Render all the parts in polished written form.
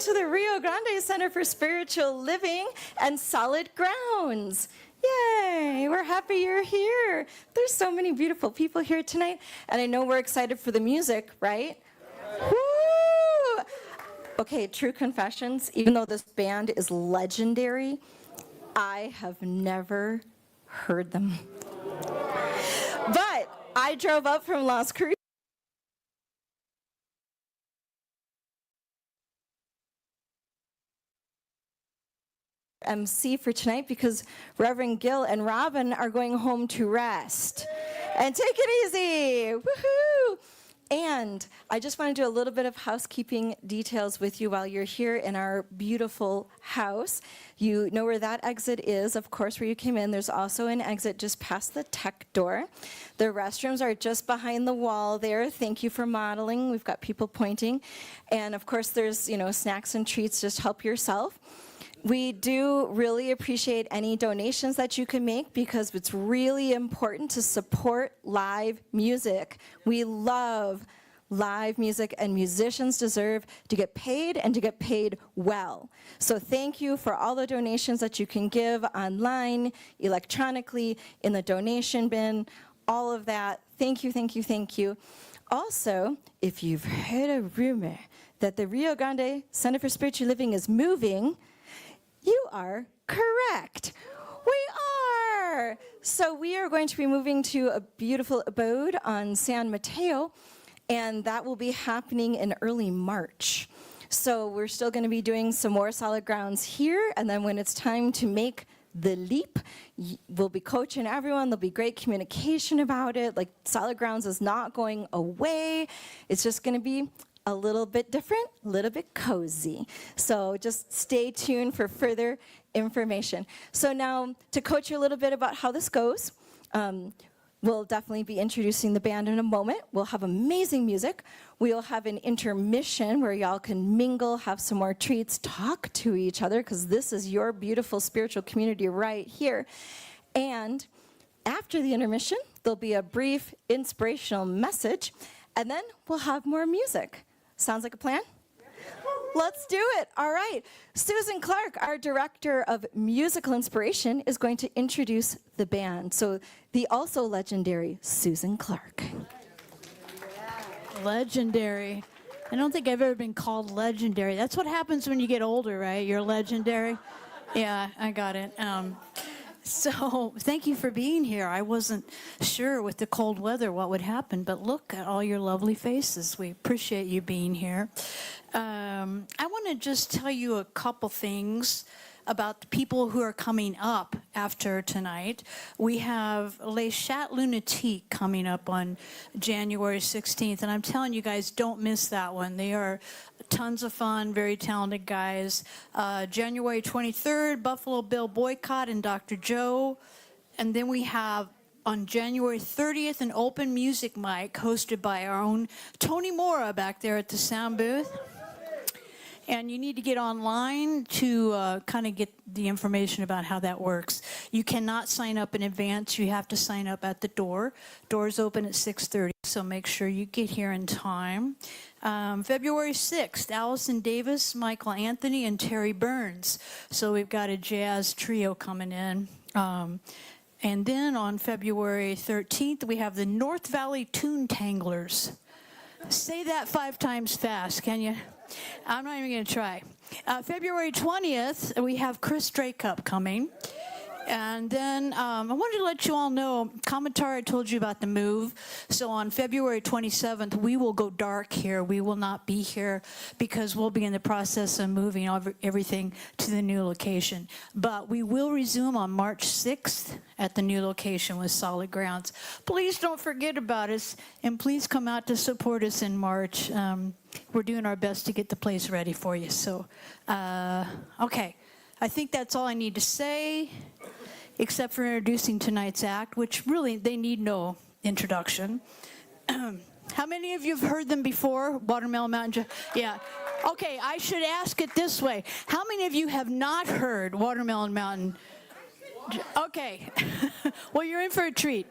to the Rio Grande Center for Spiritual Living and Solid Grounds. Yay, we're happy you're here. There's so many beautiful people here tonight, and I know we're excited for the music, right? Woo! Okay, true confessions, even though this band is legendary, I have never heard them. But I drove up from Las Cruces MC for tonight because Reverend Gil and Robin are going home to rest. And take it easy. Woohoo! And I just want to do a little bit of housekeeping details with you while you're here in our beautiful house. You know where that exit is, of course, where you came in. There's also an exit just past the tech door. The restrooms are just behind the wall there. Thank you for modeling. We've got people pointing. And of course, there's, snacks and treats. Just help yourself. We do really appreciate any donations that you can make because it's really important to support live music. We love live music, and musicians deserve to get paid and to get paid well. So thank you for all the donations that you can give online, electronically, in the donation bin, all of that. Thank you, thank you, thank you. Also, if you've heard a rumor that the Rio Grande Center for Spiritual Living is moving, you are correct. We are. So we are going to be moving to a beautiful abode on San Mateo, and that will be happening in early March. So we're still going to be doing some more solid grounds here, and then when it's time to make the leap, we'll be coaching everyone. There'll be great communication about it. Like, solid grounds is not going away. It's just going to be a little bit different, a little bit cozy. So just stay tuned for further information. So now, to coach you a little bit about how this goes, we'll definitely be introducing the band in a moment. We'll have amazing music. We'll have an intermission where y'all can mingle, have some more treats, talk to each other, because this is your beautiful spiritual community right here. And after the intermission, there'll be a brief inspirational message, and then we'll have more music. Sounds like a plan? Let's do it. All right. Susan Clark, our Director of Musical Inspiration, is going to introduce the band. So the also legendary Susan Clark. Legendary. I don't think I've ever been called legendary. That's what happens when you get older, right? You're legendary. Yeah, I got it. So thank you for being here. I wasn't sure with the cold weather what would happen, but look at all your lovely faces. We appreciate you being here. I want to just tell you a couple things about the people who are coming up after tonight. We have Les Chat Lunatique coming up on January 16th, and I'm telling you guys, don't miss that one. They are tons of fun, very talented guys. January 23rd, Buffalo Bill Boycott and Dr. Joe. And then we have on January 30th an open music mic hosted by our own Tony Mora back there at the sound booth. And you need to get online to kind of get the information about how that works. You cannot sign up in advance. You have to sign up at the door. Doors open at 6:30, so make sure you get here in time. February 6th, Allison Davis, Michael Anthony, and Terry Burns. So we've got a jazz trio coming in. And then on February 13th, we have the North Valley Tune Tanglers. Say that 5 times fast, can you? I'm not even going to try. February 20th, we have Chris Dracup coming. And then I wanted to let you all know, Kommentaar, I told you about the move. So on February 27th, we will go dark here. We will not be here because we'll be in the process of moving everything to the new location. But we will resume on March 6th at the new location with Solid Grounds. Please don't forget about us, and please come out to support us in March. We're doing our best to get the place ready for you. So, okay. I think that's all I need to say, except for introducing tonight's act, which really, they need no introduction. How many of you have heard them before? Watermelon Mountain? Yeah. Okay, I should ask it this way. How many of you have not heard Watermelon Mountain? Okay. Well, you're in for a treat.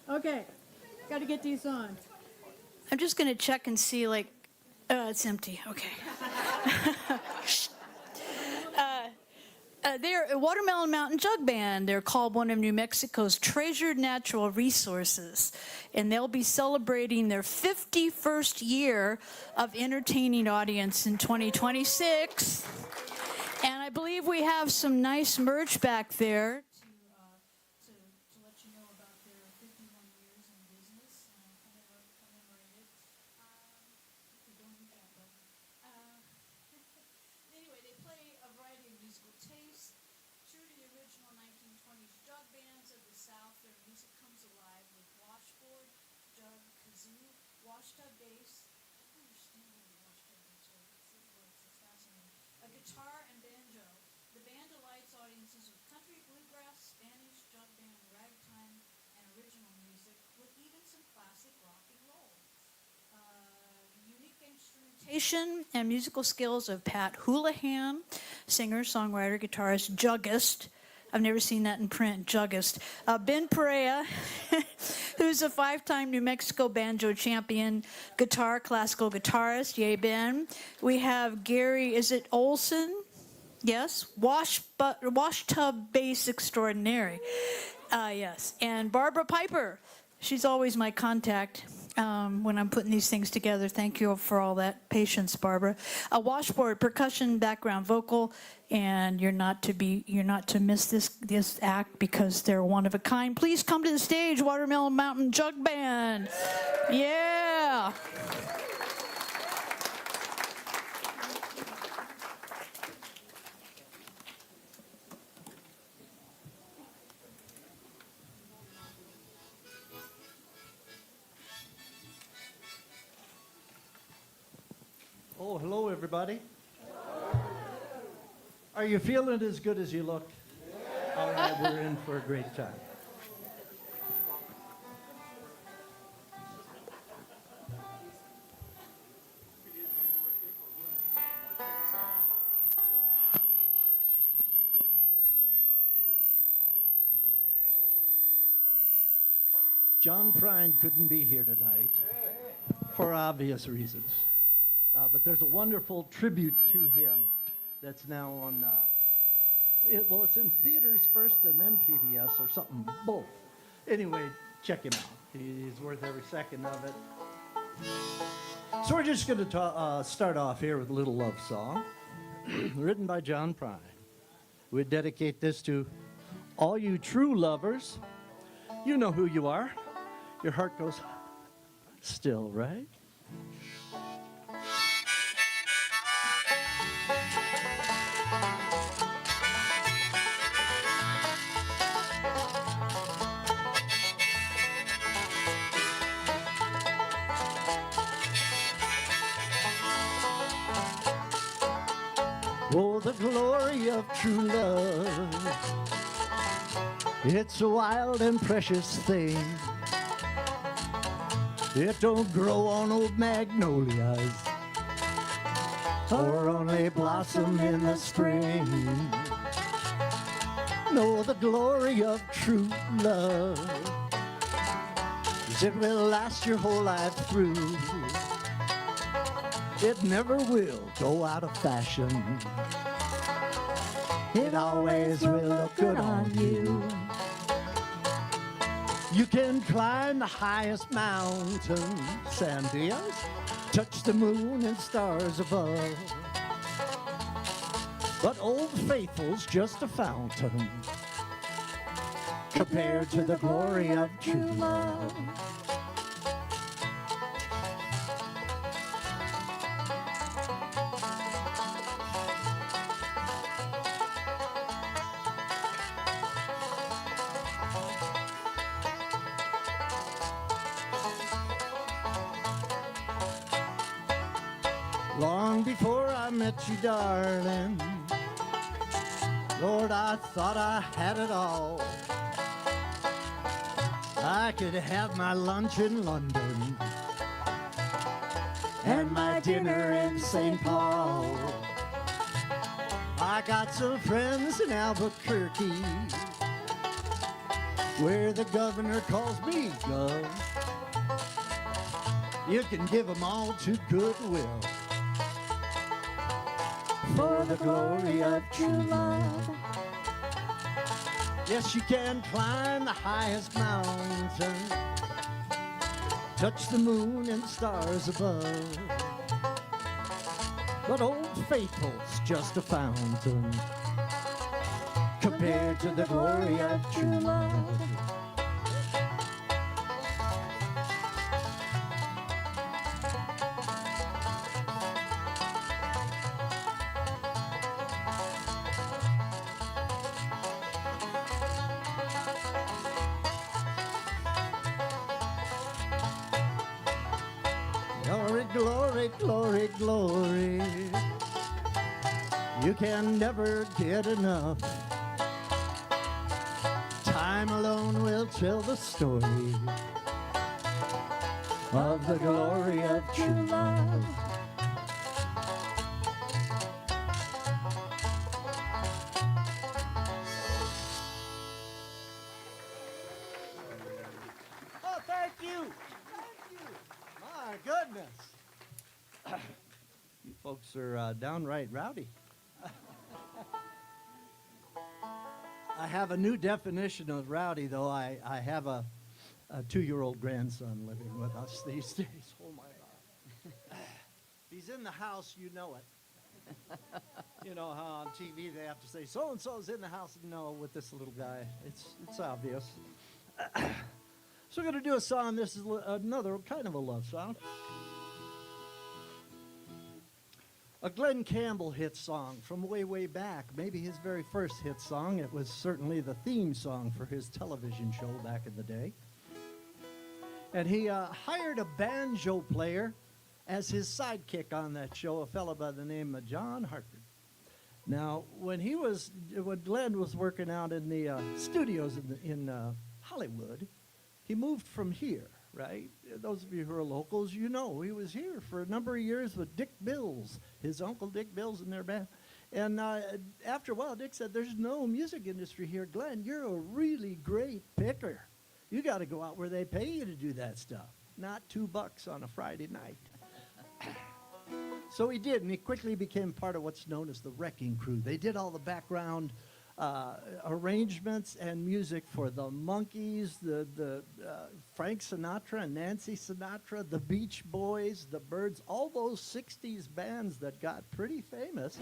Okay. Got to get these on. I'm just going to check and see, like, it's empty. Okay. They're a Watermelon Mountain Jug Band. They're called one of New Mexico's treasured natural resources. And they'll be celebrating their 51st year of entertaining audience in 2026. And I believe we have some nice merch back there to let you know about their 51 years in business, commemorated. Don't need that, but anyway, they play a variety of musical tastes. True to the original 1920s jug bands of the South, their music comes alive with washboard, jug, kazoo, washtub bass. I don't understand what a washtub bass is. It's fascinating. A guitar and banjo. The band delights audiences with country, bluegrass, Spanish, jug band, ragtime, and original music, with even some classic rock and roll. Unique instrumentation and musical skills of Pat Houlihan, singer, songwriter, guitarist, juggist. I've never seen that in print, juggist. Ben Perea, who's a 5-time New Mexico banjo champion, guitar, classical guitarist. Yay, Ben. We have Gary, is it Olson? Yes, washtub bass extraordinary. Yes, and Barbara Piper. She's always my contact when I'm putting these things together. Thank you for all that patience, Barbara. A washboard, percussion, background vocal, and you're not to miss this act because they're one of a kind. Please come to the stage, Watermelon Mountain Jug Band. Yeah. Oh, hello, everybody. Are you feeling as good as you look? All right, we're in for a great time. John Prine couldn't be here tonight for obvious reasons. But there's a wonderful tribute to him that's now on, it's in theaters first and then PBS or something, both. Anyway, check him out. He's worth every second of it. So we're just going to start off here with a little love song written by John Prine. We dedicate this to all you true lovers. You know who you are. Your heart goes still, right? Oh, the glory of true love. It's a wild and precious thing. It don't grow on old magnolias or only blossom in the spring. No, the glory of true love is it will last your whole life through. It never will go out of fashion. It always will look good on you. You can climb the highest mountain, Sandias, touch the moon and stars above. But Old Faithful's just a fountain compared to the glory of true love. Long before I met you, darling, Lord, I thought I had it all. I could have my lunch in London and my dinner in St. Paul. I got some friends in Albuquerque where the governor calls me Gov. You can give them all to Goodwill for the glory of true love. Yes, you can climb the highest mountain, touch the moon and stars above, but Old Faithful's just a fountain compared to the glory of true love. Glory, glory, glory, glory. You can never get enough. Time alone will tell the story of the glory of true love. Oh, thank you. Thank you. My goodness. You folks are downright rowdy. I have a new definition of rowdy, though. I have a 2-year-old grandson living with us these days. Oh, my God. If he's in the house, you know it. You know how on TV they have to say, so-and-so's in the house. No, with this little guy, it's obvious. So we're going to do a song. This is another kind of a love song. A Glenn Campbell hit song from way, way back. Maybe his very first hit song. It was certainly the theme song for his television show back in the day. And he hired a banjo player as his sidekick on that show, a fellow by the name of John Hartford. Now, when Glenn was working out in the studios in Hollywood, he moved from here, right? Those of you who are locals, you know he was here for a number of years with Dick Bills, his uncle Dick Bills in their band. And after a while, Dick said, there's no music industry here. Glenn, you're a really great picker. You got to go out where they pay you to do that stuff, not $2 on a Friday night. So he did, and he quickly became part of what's known as the Wrecking Crew. They did all the background arrangements and music for the Monkees, the Frank Sinatra and Nancy Sinatra, the Beach Boys, the Byrds, all those 60s bands that got pretty famous.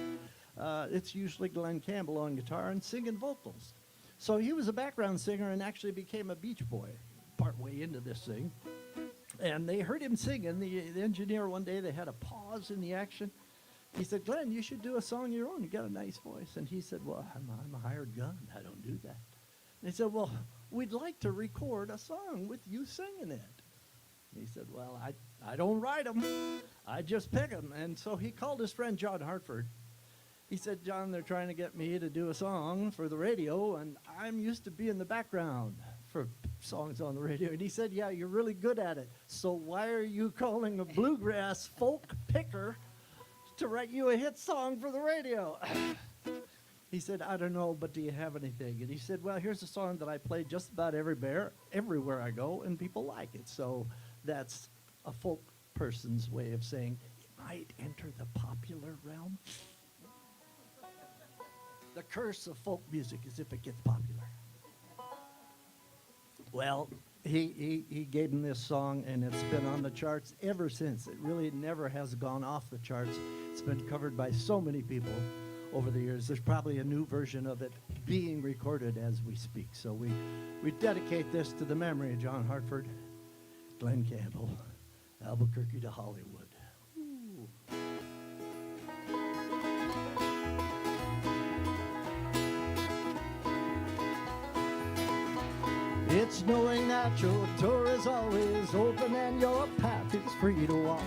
It's usually Glenn Campbell on guitar and singing vocals. So he was a background singer and actually became a Beach Boy partway into this thing. And they heard him sing, and the engineer one day, they had a pause in the action. He said, Glenn, you should do a song of your own. You got a nice voice. And he said, well, I'm a hired gun. I don't do that. And they said, well, we'd like to record a song with you singing it. And he said, well, I don't write them. I just pick them. And so he called his friend John Hartford. He said, John, they're trying to get me to do a song for the radio, and I'm used to being the background for songs on the radio. And he said, yeah, you're really good at it. So why are you calling a bluegrass folk picker to write you a hit song for the radio? He said, I don't know, but do you have anything? And he said, well, here's a song that I play just about everywhere I go, and people like it. So that's a folk person's way of saying it might enter the popular realm. The curse of folk music is if it gets popular. Well, he gave him this song, and it's been on the charts ever since. It really never has gone off the charts. It's been covered by so many people over the years. There's probably a new version of it being recorded as we speak. So we dedicate this to the memory of John Hartford, Glenn Campbell, Albuquerque to Hollywood. Ooh. It's knowing that your door is always open and your path is free to walk.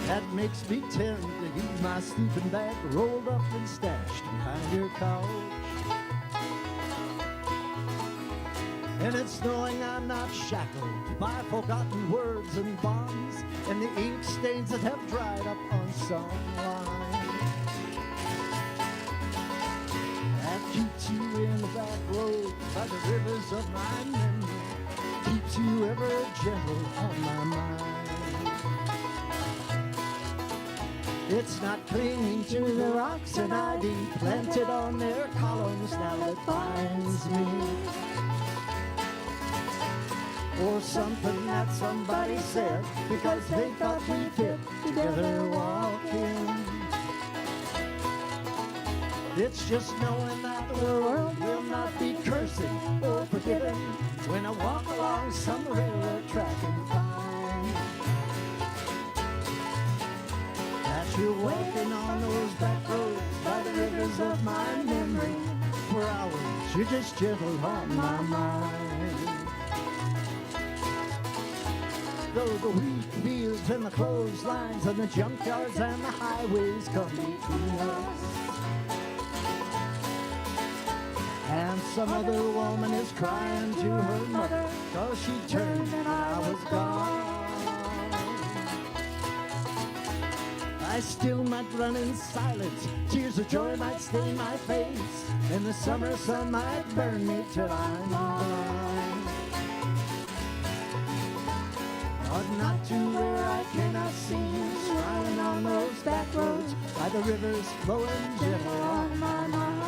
That makes me tend to use my sleeping bag rolled up and stashed behind your couch. And it's knowing I'm not shackled by forgotten words and bonds and the ink stains that have dried up on some line. That keeps you in the back road by the rivers of my memory. Keeps you ever gentle on my mind. It's not clinging to the rocks and ivy planted on their columns now that binds me, or something that somebody said because they thought we fit together walking. It's just knowing that the world will not be cursing or forgiving when I walk along some railroad track and find that you're walking on those back roads by the rivers of my memory. For hours, you're just gentle on my mind. Though the wheat fields and the clotheslines and the junkyards and the highways come between us, and some other woman is crying to her mother 'cause she turned and I was gone, I still might run in silence. Tears of joy might stain my face, and the summer sun might burn me till I'm blind. But not to where I cannot see you smiling on those back roads by the rivers flowing gentle on my mind.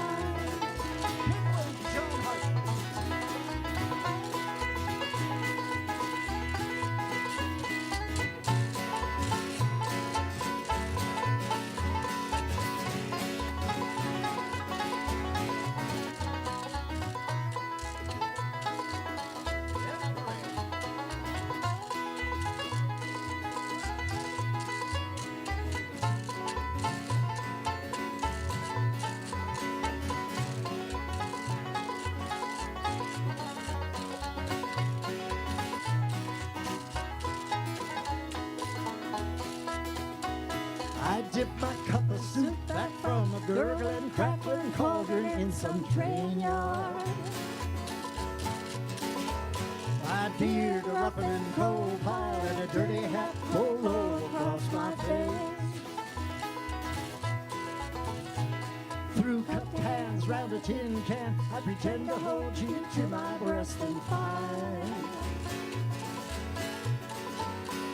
I dip my cup of soup back from a gurgling, crackling cauldron in some train yard. My beard a roughening coal pile and a dirty hat pulled low across my face. Through cupped hands round a tin can, I pretend to hold you to my breast and find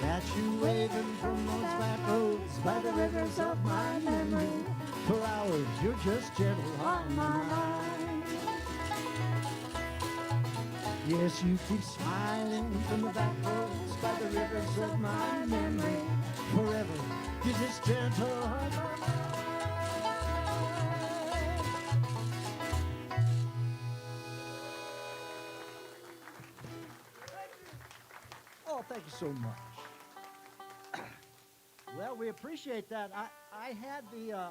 that you waving from those back roads by the rivers of my memory. For hours, you're just gentle on my mind. Yes, you keep smiling from the back roads by the rivers of my memory. Forever, you're just gentle on my mind. Oh, thank you so much. Well, we appreciate that. I had the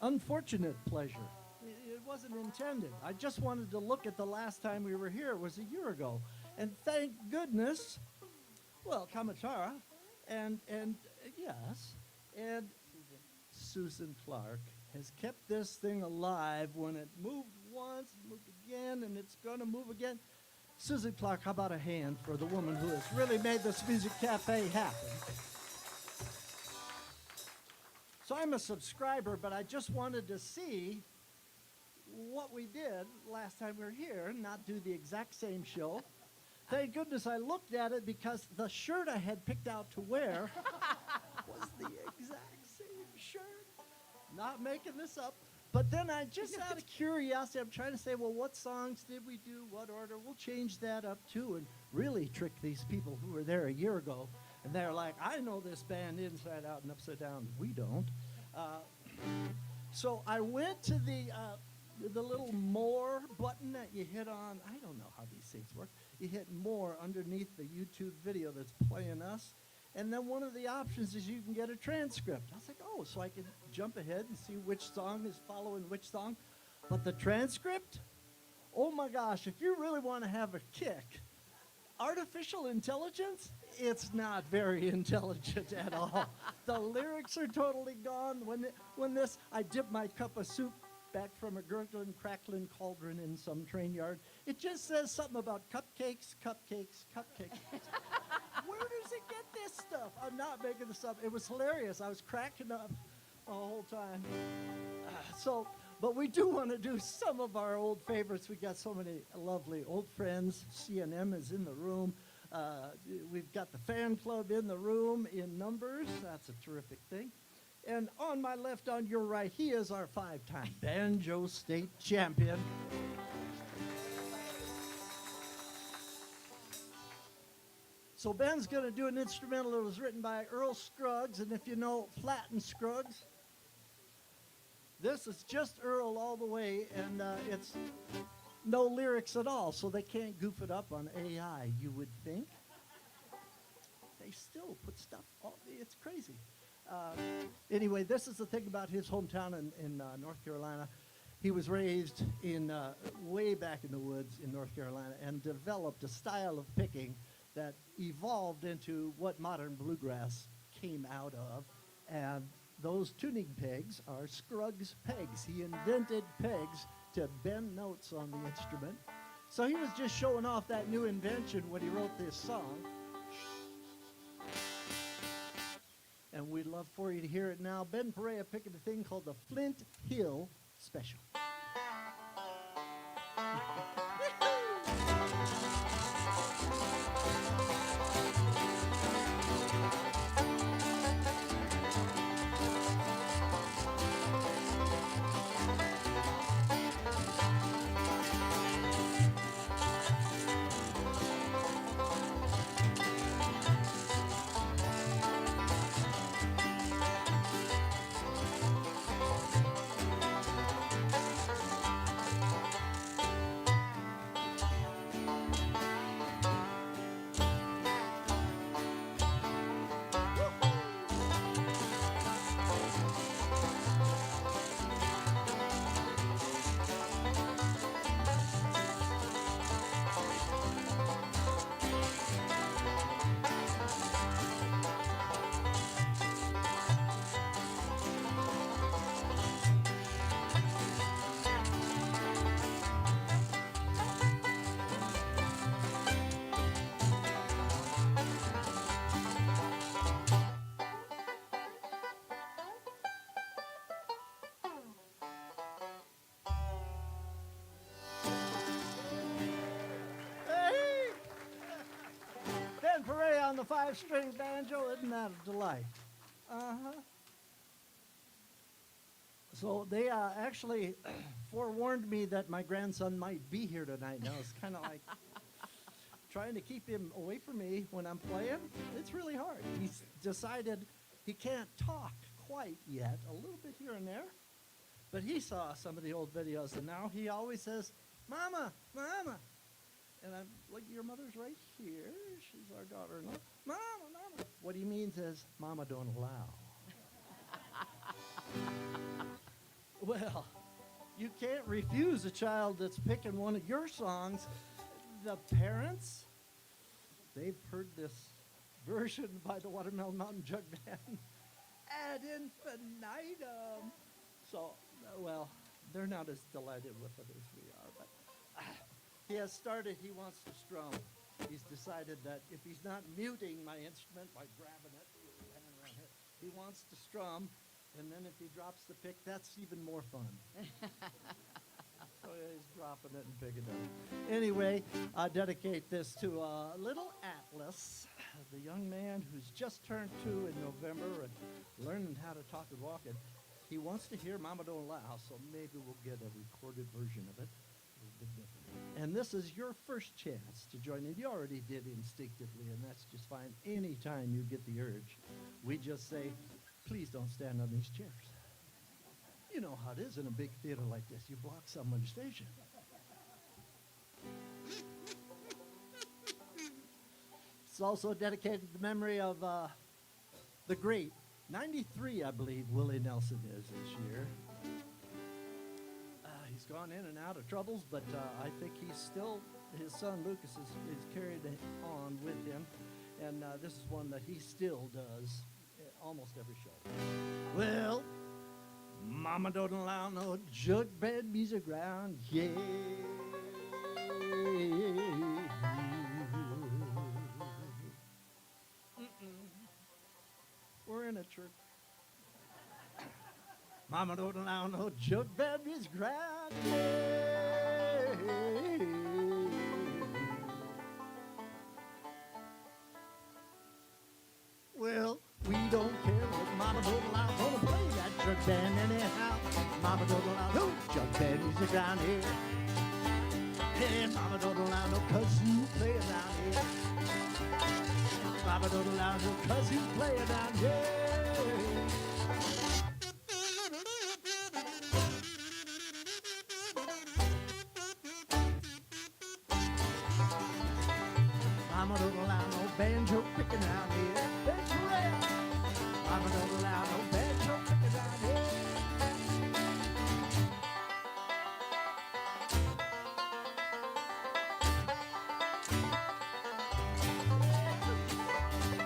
unfortunate pleasure. It wasn't intended. I just wanted to look at the last time we were here. It was a year ago. And thank goodness, well, Kamatara and yes, and Susan Clark has kept this thing alive. When it moved once, moved again, and it's going to move again. Susan Clark, how about a hand for the woman who has really made this Music Cafe happen? So I'm a subscriber, but I just wanted to see what we did last time we were here, not do the exact same show. Thank goodness I looked at it because the shirt I had picked out to wear was the exact same shirt. Not making this up. But then I just out of curiosity, I'm trying to say, well, what songs did we do? What order? We'll change that up too and really trick these people who were there a year ago. And they're like, I know this band inside out and upside down. We don't. So I went to the little more button that you hit on. I don't know how these things work. You hit more underneath the YouTube video that's playing us. And then one of the options is you can get a transcript. I was like, oh, so I can jump ahead and see which song is following which song. But the transcript, oh my gosh, if you really want to have a kick, artificial intelligence, it's not very intelligent at all. The lyrics are totally gone. When this, I dip my cup of soup back from a gurgling, crackling cauldron in some train yard, it just says something about cupcakes, cupcakes, cupcakes. Where does it get this stuff? I'm not making this up. It was hilarious. I was cracking up the whole time. So But we do want to do some of our old favorites. We got so many lovely old friends. CNM is in the room. We've got the fan club in the room in numbers. That's a terrific thing. And on my left, on your right, he is our 5-time banjo state champion. So Ben's going to do an instrumental that was written by Earl Scruggs, and if you know Flatt and Scruggs, this is just Earl all the way, and it's no lyrics at all, so they can't goof it up on AI, you would think. They still put stuff, it's crazy. Anyway, this is the thing about his hometown in North Carolina. He was raised in way back in the woods in North Carolina and developed a style of picking that evolved into what modern bluegrass came out of. And those tuning pegs are Scruggs pegs. He invented pegs to bend notes on the instrument. So he was just showing off that new invention when he wrote this song. And we'd love for you to hear it now. Ben Perea picking a thing called the Flint Hill Special. Ben Perea on the 5-string banjo, isn't that a delight? Uh-huh. So they actually forewarned me that my grandson might be here tonight. Now it's kind of like trying to keep him away from me when I'm playing. It's really hard. He's decided he can't talk quite yet, a little bit here and there. But he saw some of the old videos, and now he always says, "Mama, Mama." And I'm like, your mother's right here. She's our daughter-in-law. Mama, Mama. What he means is, Mama don't allow. Well, you can't refuse a child that's picking one of your songs. The parents, they've heard this version by the Watermelon Mountain Jug Band ad infinitum. So, well, they're not as delighted with it as we are, but he has started, he wants to strum. He's decided that if he's not muting my instrument by grabbing it, he wants to strum, and then if he drops the pick, that's even more fun. So yeah, he's dropping it and picking it up. Anyway, I dedicate this to little Atlas, the young man who's just turned 2 in November and learning how to talk and walk. And he wants to hear Mama Don't Allow, so maybe we'll get a recorded version of it. And this is your first chance to join in. You already did instinctively, and that's just fine. Anytime you get the urge, we just say, please don't stand on these chairs. You know how it is in a big theater like this. You block someone's vision. It's also dedicated to the memory of the great, 93, I believe, Willie Nelson is this year. He's gone in and out of troubles, but I think he's still, his son Lucas is carried on with him. And this is one that he still does almost every show. Well, Mama don't allow no jug band music round here. We're in a church. Mama don't allow no jug band music around. Well, we don't care what Mama don't allow. Gonna play that jug band anyhow. Mama don't allow no jug band music around here. Hey, Mama don't allow no kazoo play around here. Mama don't allow no kazoo play around here. Mama don't allow no banjo picking around here. That's right. Mama don't allow no banjo picking around here.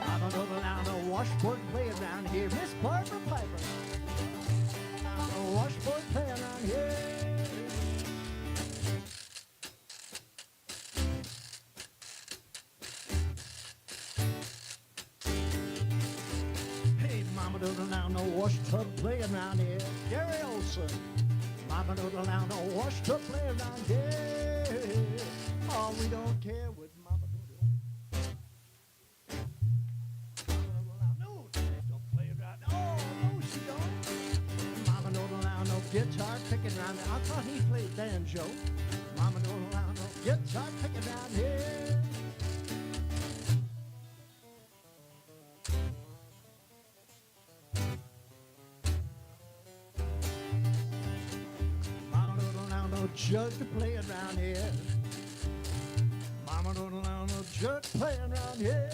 Mama don't allow no washboard play around here. Miss Barbara Piper. No washboard play around here. Hey, Mama don't allow no wash tub play around here. Gary Olson. Mama don't allow no wash tub play around here. Oh, we don't care what Mama don't allow. Mama don't allow no don't play around. Oh, no, she don't. Mama don't allow no guitar picking around here. I thought he played banjo. Mama don't allow no guitar picking around here. Mama don't allow no jug to play around here. Mama don't allow no jug playing around here.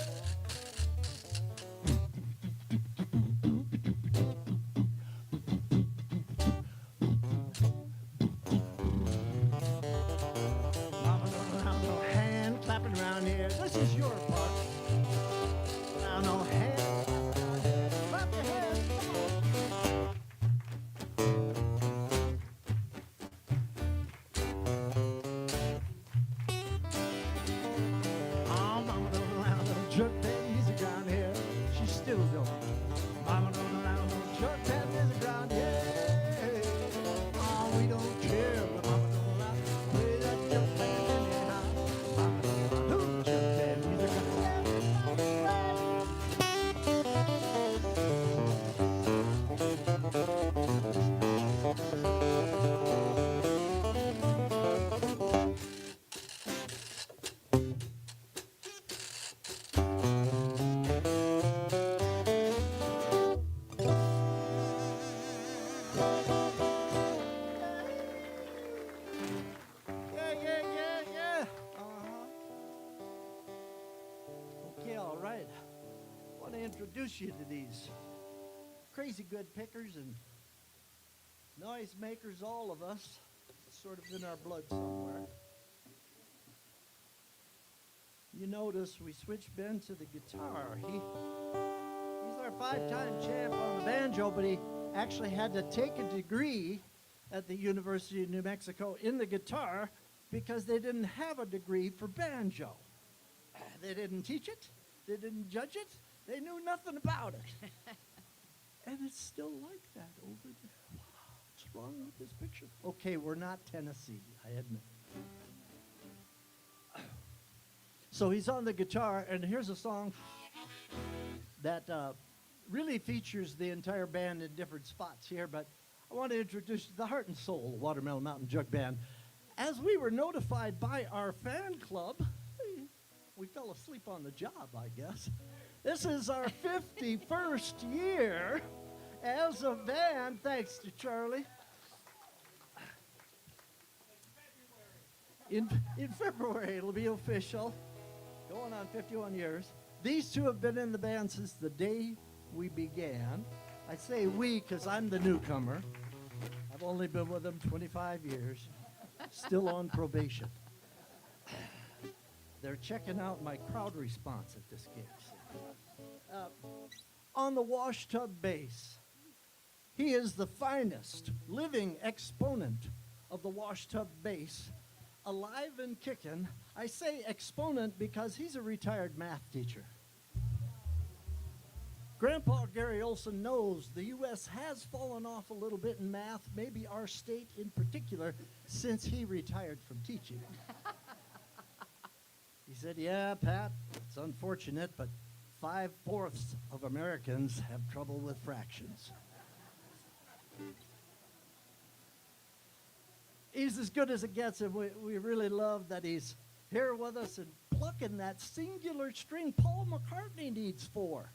Mama don't allow no hand clapping around here. This is your part. Allow no hand clapping around here. Clap your hands. Oh, Mama don't allow no jug band music around here. She still don't. Mama don't allow no jug band music around here. Oh, we don't care, but Mama don't allow. Play that jug band anyhow. Mama don't allow no jug band music around Yeah. Okay, all right. I want to introduce you to these crazy good pickers and noise makers, all of us. It's sort of in our blood somewhere. You notice we switched Ben to the guitar. He's our 5-time champ on the banjo, but he actually had to take a degree at the University of New Mexico in the guitar because they didn't have a degree for banjo. They didn't teach it. They didn't judge it. They knew nothing about it. And it's still like that over there. Wow, what's wrong with this picture? Okay, we're not Tennessee, I admit. So he's on the guitar, and here's a song that really features the entire band in different spots here, but I want to introduce the Heart and Soul Watermelon Mountain Jug Band. As we were notified by our fan club, we fell asleep on the job, I guess. This is our 51st year as a band, thanks to Charlie. In February, it'll be official, going on 51 years. These two have been in the band since the day we began. I say we because I'm the newcomer. I've only been with them 25 years, still on probation. They're checking out my crowd response at this gig. On the wash tub bass, he is the finest living exponent of the wash tub bass, alive and kicking. I say exponent because he's a retired math teacher. Grandpa Gary Olson knows the U.S. has fallen off a little bit in math, maybe our state in particular, since he retired from teaching. He said, yeah, Pat, it's unfortunate, but 5/4 of Americans have trouble with fractions. He's as good as it gets, and we really love that he's here with us and plucking that singular string Paul McCartney needs 4.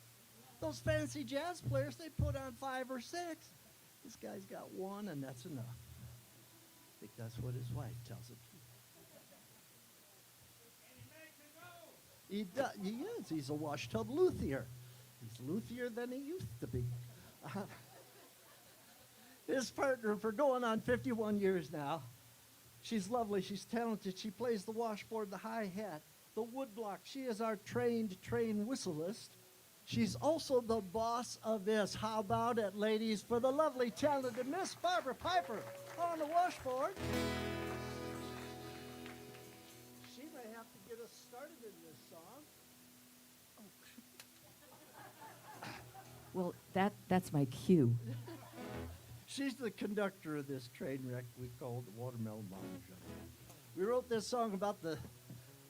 Those fancy jazz players, they put on 5 or 6. This guy's got 1, and that's enough. I think that's what his wife tells him. He is. He's a washtub luthier. He's luthier than he used to be. His partner for going on 51 years now. She's lovely. She's talented. She plays the washboard, the hi-hat, the woodblock. She is our trained whistleist. She's also the boss of this. How about it, ladies, for the lovely, talented Miss Barbara Piper on the washboard. She may have to get us started in this song. Well, that's my cue. She's the conductor of this train wreck we call the Watermelon Mine Show. We wrote this song about the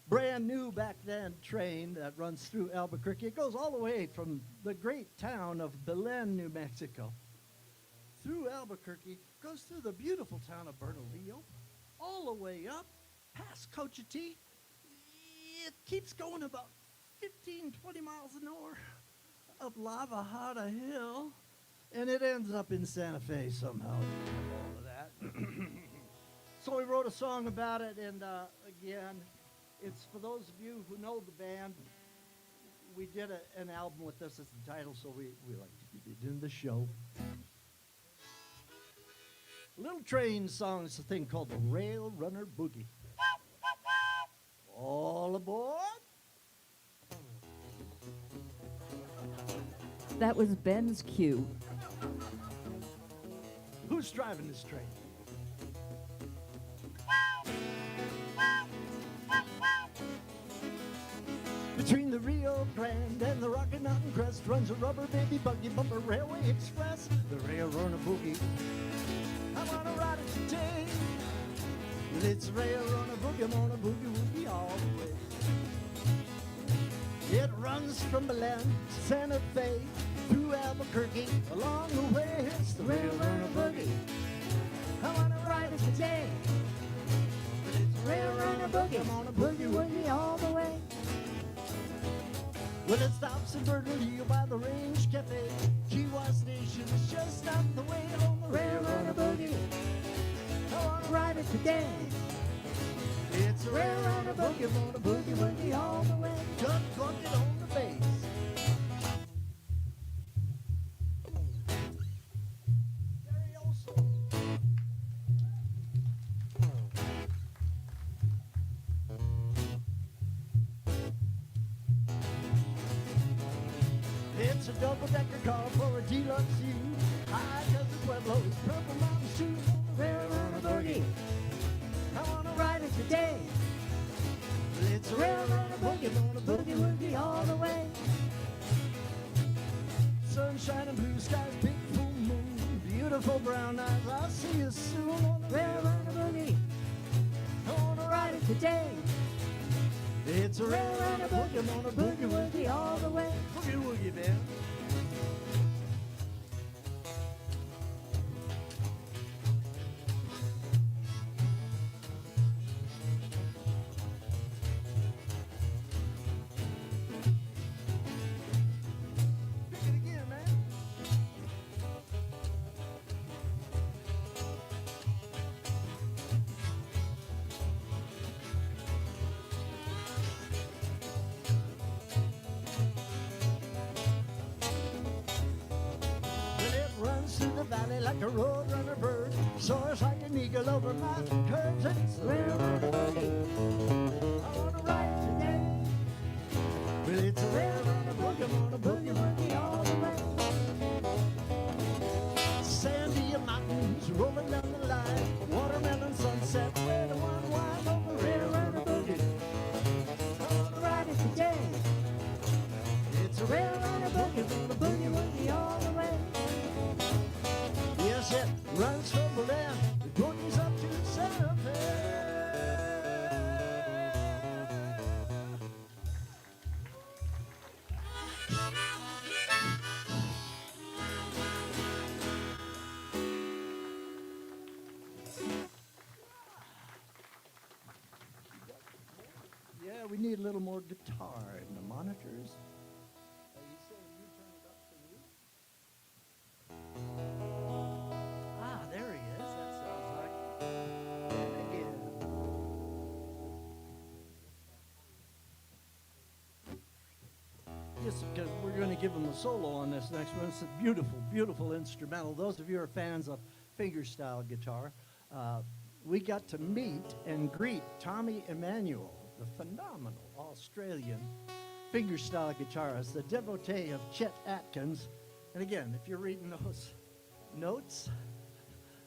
brand new back then train that runs through Albuquerque. It goes all the way from the great town of Belen, New Mexico, through Albuquerque, goes through the beautiful town of Bernalillo, all the way up past Cochiti. It keeps going about 15, 20 miles an hour up Lava Hada Hill, and it ends up in Santa Fe somehow. All of that. So we wrote a song about it, and again, it's for those of you who know the band. We did an album with this as the title, so we like to keep it in the show. Little train song is a thing called the Rail Runner Boogie. All aboard. That was Ben's cue. Who's driving this train? Between the Rio Grande and the Rocky Mountain Crest runs a rubber baby buggy bumper railway express, the Rail Runner Boogie. I wanna ride it today. It's Rail Runner Boogie, I'm on a boogie woogie all the way. It runs from Belen to Santa Fe, through Albuquerque, along the way. It's the Rail Runner Boogie. I wanna ride it today. It's Rail Runner Boogie, I'm on a boogie woogie all the way. When it stops in Bernalillo by the Range Cafe, Kiwa Station is just up the way on the Rail Runner Boogie. I wanna ride it today. It's a Rail Runner Boogie, I'm on a boogie woogie all the way. Just plug it on the bass. Gary Olson. It's a double-decker car for a deluxe U. High Desert Pueblo's Purple Mountain Shoes on the Rail Runner Boogie. I wanna ride it today. It's a Rail Runner Boogie, on a boogie woogie all the way. Sunshine and blue skies, big full moon, beautiful brown eyes. I'll see you soon on the Rail Runner Boogie. I wanna ride it today. It's a Rail Runner Boogie, I'm on a boogie woogie all the way. Boogie woogie, man. Pick it again, man. Well, it runs through the valley like a roadrunner bird, soars like an eagle over mountain curves, and it's the Rail Runner Boogie. I wanna ride it today. Well, it's a Rail Runner Boogie, I'm on a boogie woogie all the way. Sandy mountains rolling down the line, watermelon sunset, where the one wild on the Rail Runner Boogie. I wanna ride it today. It's a Rail Runner Boogie, on a boogie little more guitar in the monitors. He's saying you turn it up for me. Ah, there he is. That sounds like. And again. Yes, because we're going to give him a solo on this next one. It's a beautiful, beautiful instrumental. Those of you who are fans of fingerstyle guitar, we got to meet and greet Tommy Emmanuel, the phenomenal Australian fingerstyle guitarist, the devotee of Chet Atkins. And again, if you're reading those notes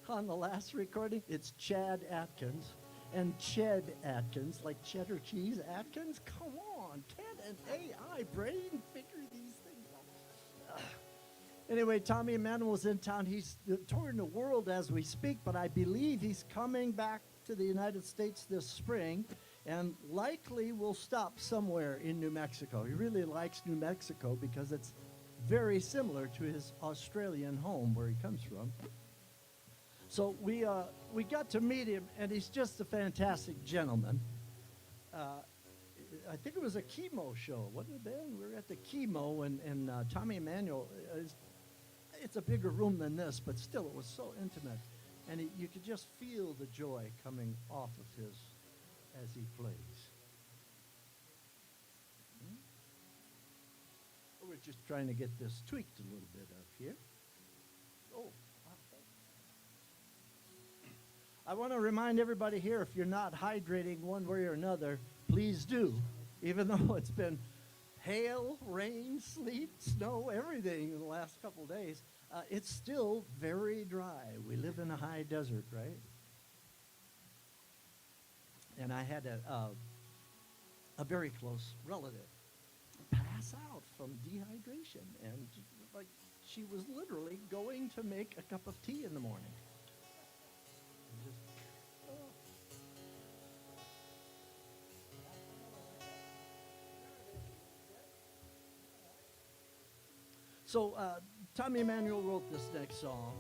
on the last recording, it's Chad Atkins and Ched Atkins, like cheddar cheese Atkins. Come on, can an AI brain figure these things out? Anyway, Tommy Emmanuel's in town. He's touring the world as we speak, but I believe he's coming back to the United States this spring and likely will stop somewhere in New Mexico. He really likes New Mexico because it's very similar to his Australian home where he comes from. So we got to meet him, and he's just a fantastic gentleman. I think it was a chemo show, wasn't it, Ben? We were at the chemo, and Tommy Emmanuel, it's a bigger room than this, but still it was so intimate. And you could just feel the joy coming off of his as he plays. We're just trying to get this tweaked a little bit up here. Oh, I want to remind everybody here, if you're not hydrating one way or another, please do. Even though it's been hail, rain, sleet, snow, everything in the last couple days, it's still very dry. We live in a high desert, right? And I had a very close relative pass out from dehydration, and like she was literally going to make a cup of tea in the morning. So Tommy Emmanuel wrote this next song,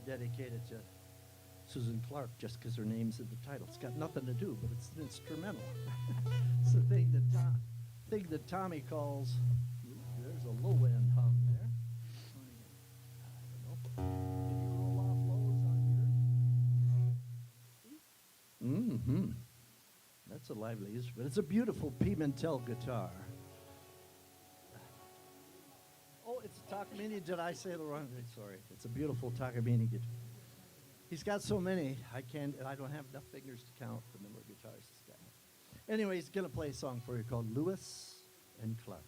dedicated to Susan Clark, just because her name's in the title. It's got nothing to do, but it's an instrumental. It's the thing that Tommy calls. There's a low end hum there. I don't know. Can you roll off lows on yours? Mm-hmm. That's a lively instrument. It's a beautiful Pimentel guitar. Oh, it's a Takamine. Did I say the wrong thing? Sorry. It's a beautiful Takamine guitar. He's got so many, I don't have enough fingers to count the number of guitars he's got. Anyway, he's going to play a song for you called Lewis and Clark.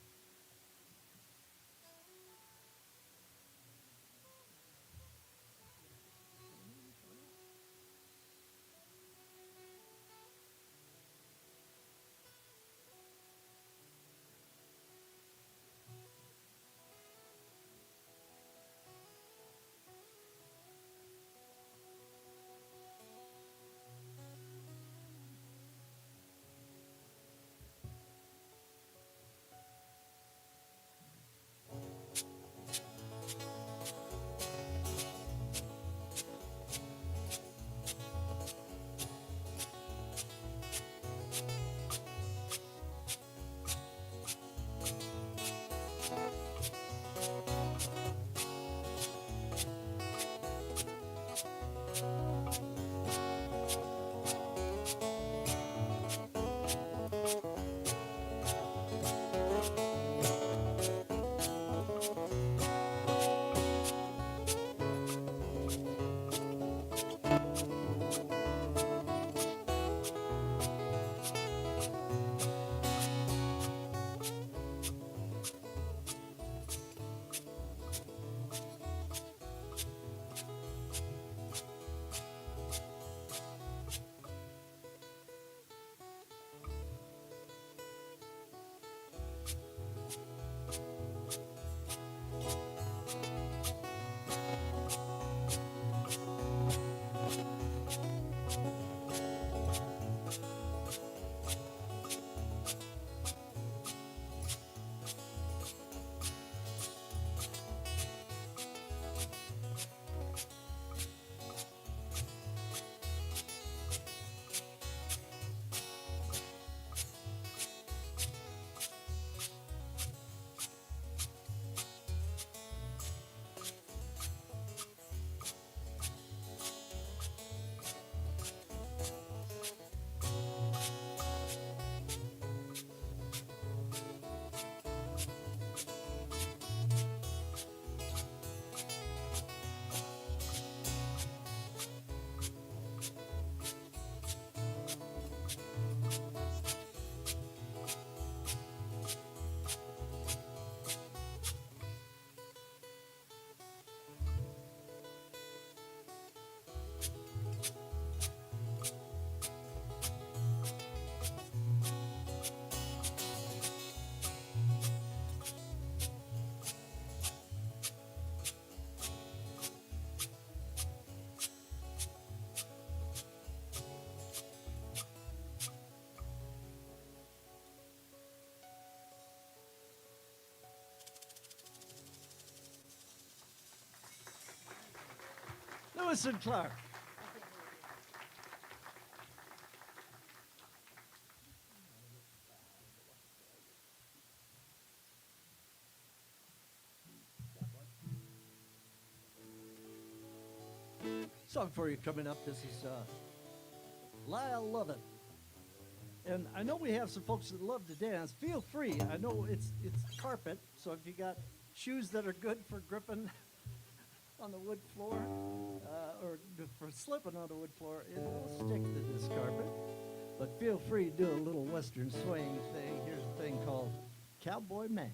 Madison Clark. Song for you coming up. This is Lyle Lovett. And I know we have some folks that love to dance. Feel free. I know it's carpet, so if you got shoes that are good for gripping on the wood floor or for slipping on the wood floor, it will stick to this carpet. But feel free to do a little western swing thing. Here's a thing called Cowboy Man.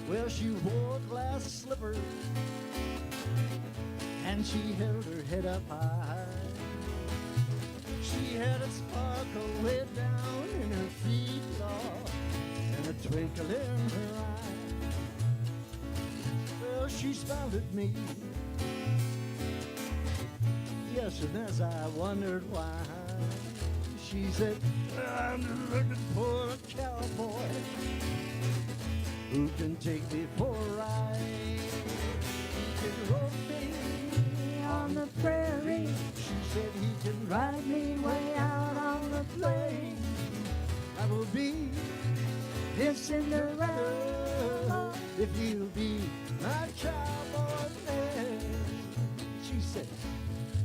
Well, she wore glass slippers and she held her head up high. She had a sparkle way down in her feet, Lord, and a twinkle in her eye. Well, she smiled at me, yes, and as I wondered why, she said, I'm just looking for a cowboy who can take me for a ride. He can rope me on the prairie. She said he can ride me way out on the plain. I will be his Cinderella if he'll be my cowboy man. She said,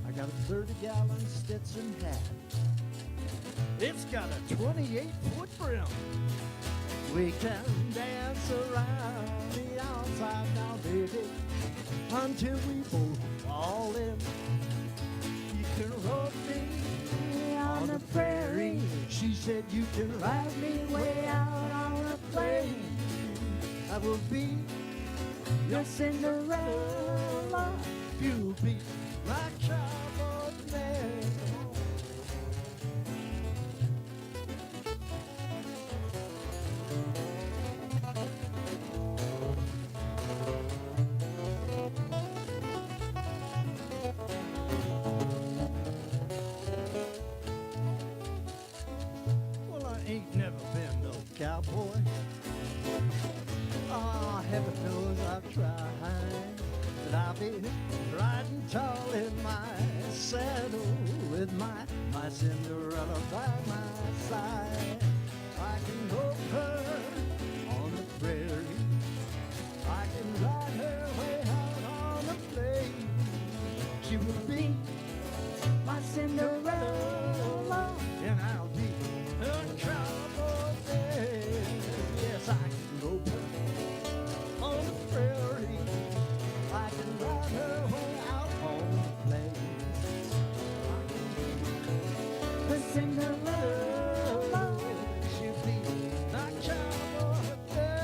I got a 30-gallon Stetson hat. It's got a 28-foot brim. We can dance around the outside now, baby, until we both fall in. You can rope me on the prairie. She said you can ride me way out on the plain. I will be your Cinderella. You'll be my cowboy man. Ain't never been no cowboy. Oh, heaven knows I've tried. But I'll be riding tall in my saddle with my Cinderella by my side. I can rope her on the prairie. I can ride her way out on the plain. She will be my Cinderella, and I'll be her cowboy man. Yes, I can rope her on the prairie. I can ride her way out on the plains. I can be the Cinderella. She'll be my cowboy man.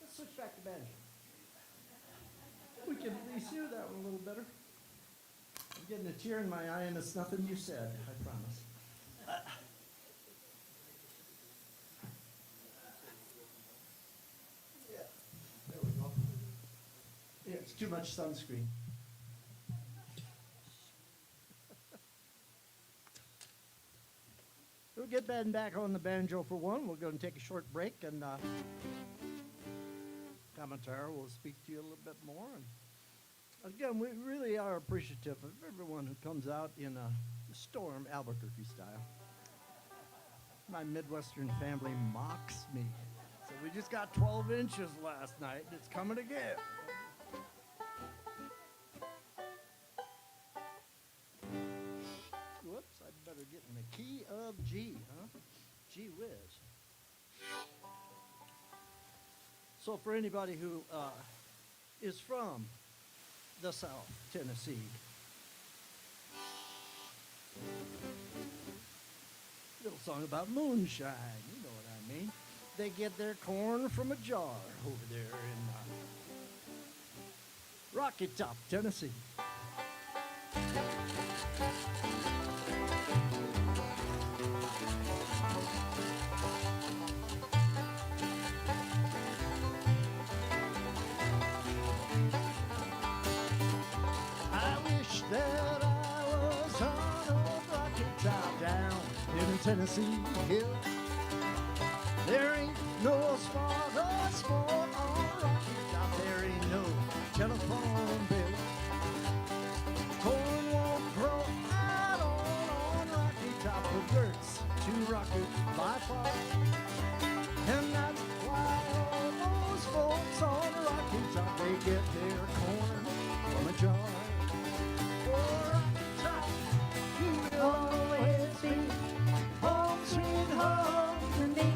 Let's switch back to banjo. We can at least hear that one a little better. I'm getting a tear in my eye, and it's nothing you said, I promise. Yeah, there we go. Yeah, it's too much sunscreen. We'll get Ben back on the banjo for one. We're going to take a short break, and Kamatara will speak to you a little bit more. And again, we really are appreciative of everyone who comes out in a storm, Albuquerque style. My Midwestern family mocks me. So we just got 12 inches last night, and it's coming again. Whoops, I'd better get in the key of G, huh? Gee whiz. So for anybody who is from the South, Tennessee, Little song about moonshine, you know what I mean. They get their corn from a jar over there in Rocky Top, Tennessee. I wish that I was on old Rocky Top down in Tennessee Hill. There ain't no spot or sport on Rocky Top. There ain't no telephone bill. Corn won't grow out on Rocky Top. The dirt's too rocky by far. And that's why all those folks on Rocky Top, they get their corn from a jar. Oh, Rocky Top, you will always be home sweet home to me.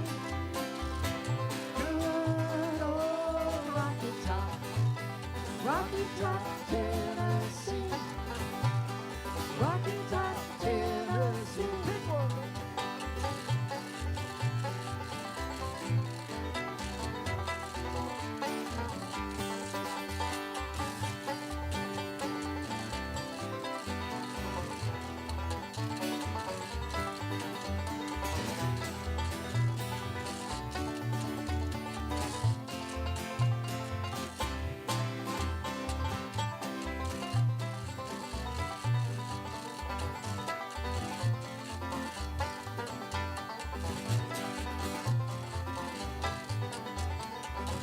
Good old Rocky Top, Rocky Top, Tennessee. Rocky Top, Tennessee. Pick one.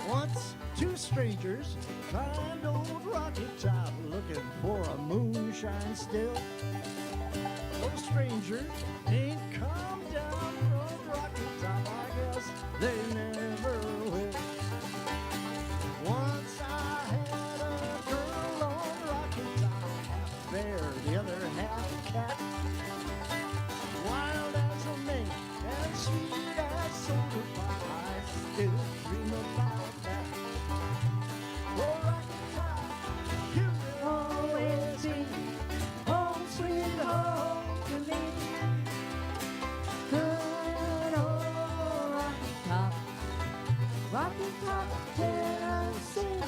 Once two strangers climbed old Rocky Top looking for a moonshine still. Those strangers ain't come down from Rocky Top, I guess they never will. Once I had a girl on Rocky Top, half bear, the other half cat. Wild as a mink and sweet as soda pie, I still dream about that. Oh, Rocky Top, you will always be home sweet home to me. Good old Rocky Top, Rocky Top, Tennessee.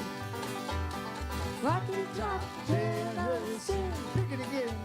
Rocky Top, Tennessee. Pick it again.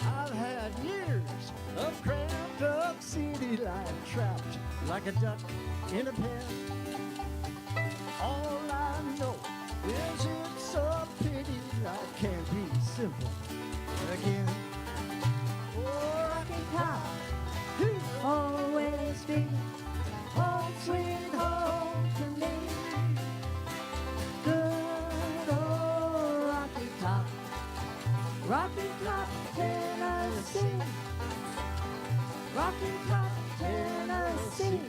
I've had years of cramped up city life, trapped like a duck in a pen. All I know is it's a pity I can't be simple again. Oh, Rocky Top, you Always be home sweet home to me. Good old Rocky Top, Rocky Top, Tennessee. Rocky Top, Tennessee.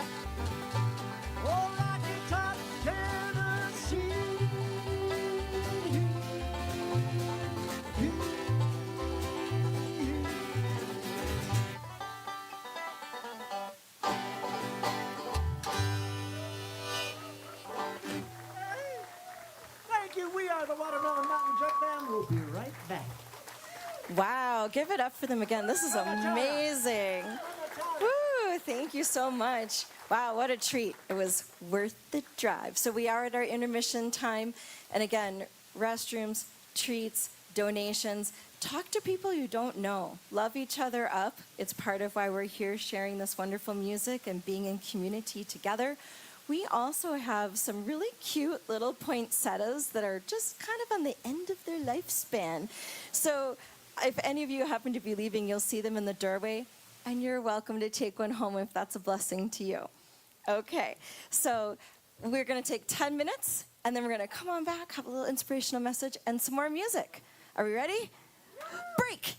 Oh, Rocky Top, Tennessee. Thank you. We are the Watermelon Mountain Jet Band. We'll be right back. Wow, give it up for them again. This is amazing. Woo, thank you so much. Wow, what a treat. It was worth the drive. So we are at our intermission time. And again, restrooms, treats, donations. Talk to people you don't know. Love each other up. It's part of why we're here sharing this wonderful music and being in community together. We also have some really cute little poinsettias that are just kind of on the end of their lifespan. So if any of you happen to be leaving, you'll see them in the doorway, and you're welcome to take one home if that's a blessing to you. Okay, so we're going to take 10 minutes, and then we're going to come on back, have a little inspirational message, and some more music. Are we ready? Break.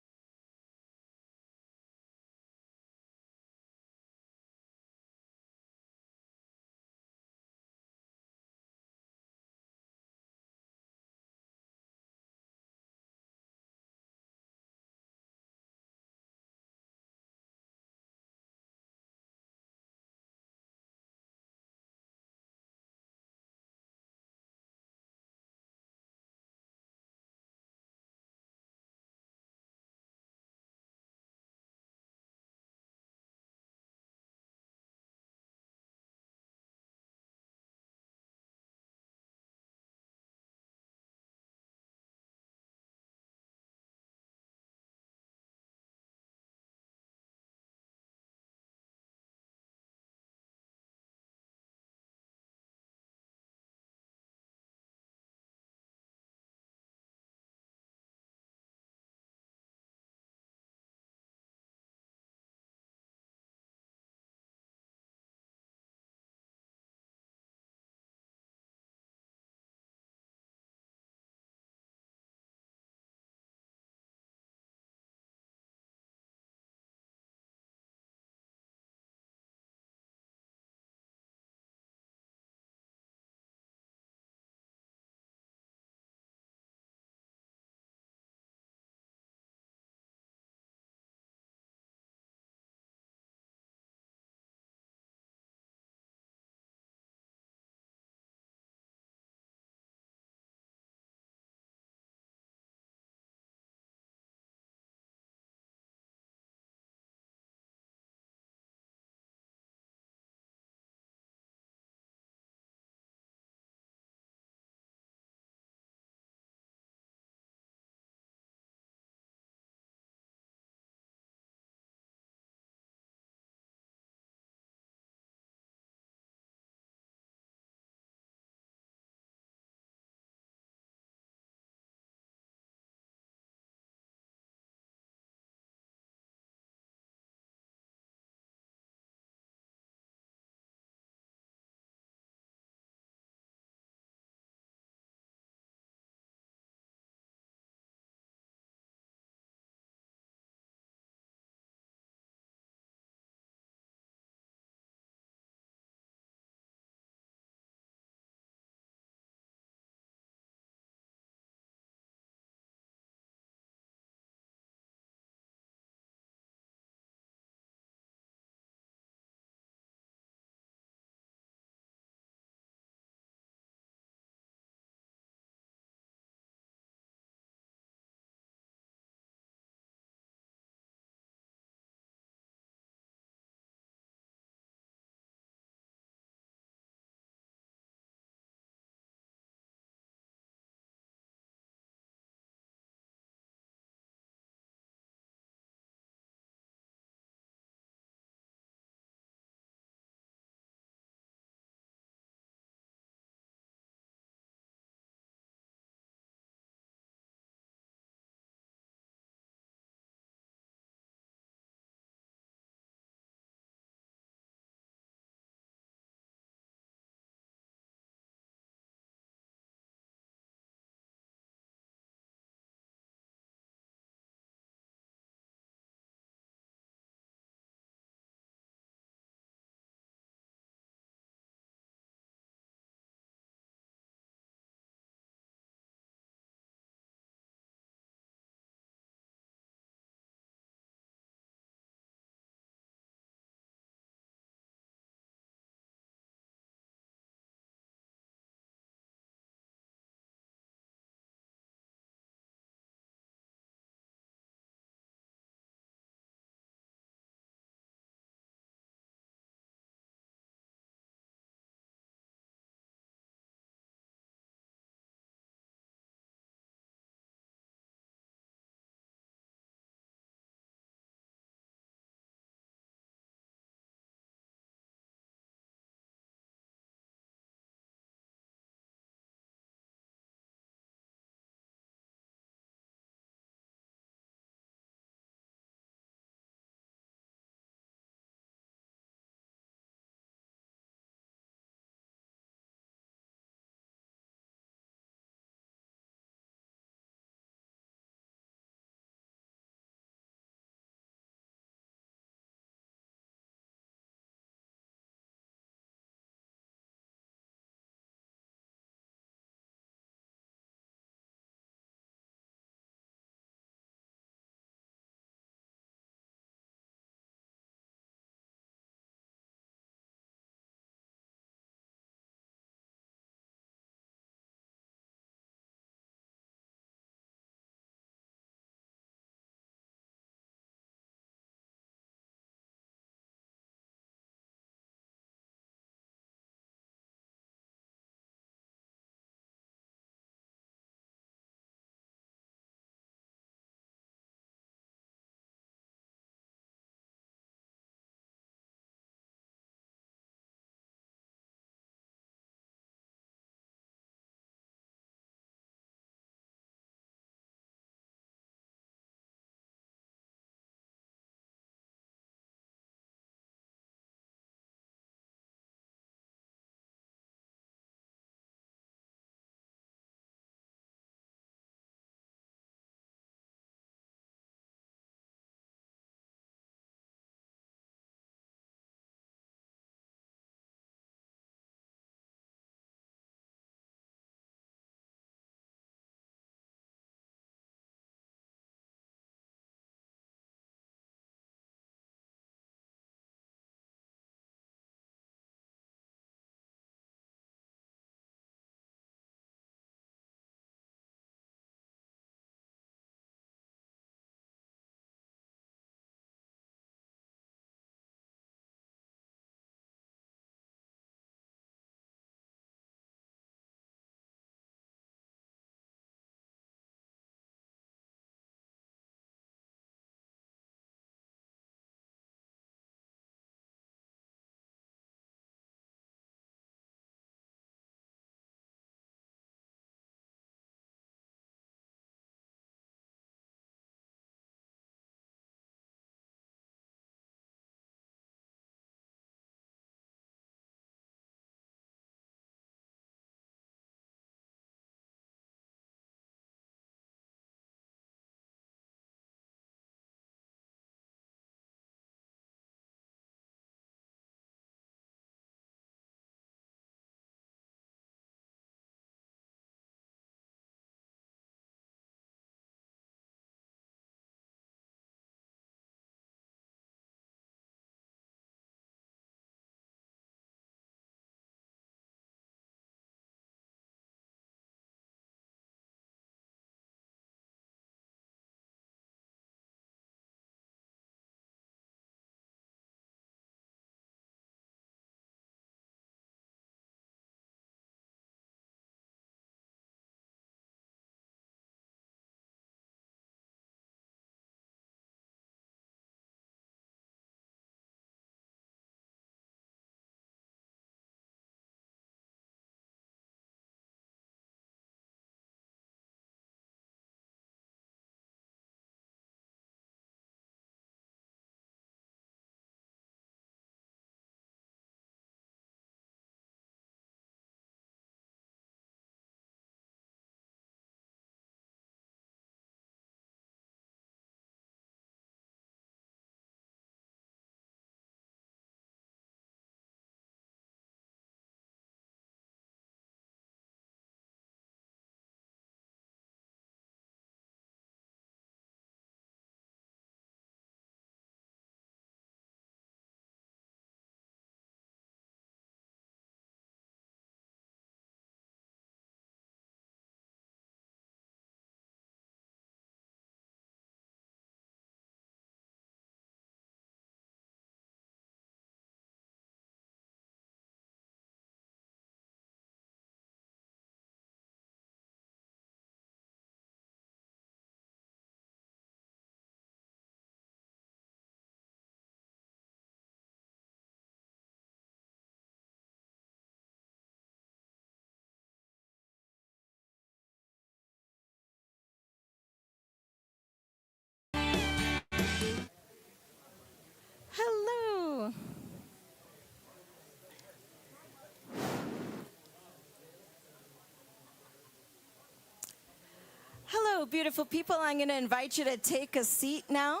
So, beautiful people, I'm going to invite you to take a seat now.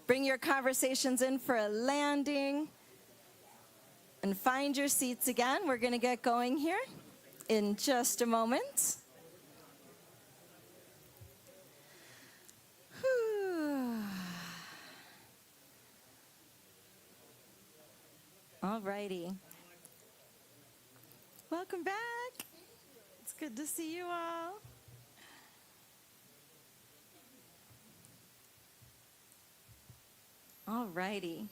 Bring your conversations in for a landing. And find your seats again. We're going to get going here in just a moment. Whew. All righty. Welcome back. It's good to see you all. All righty.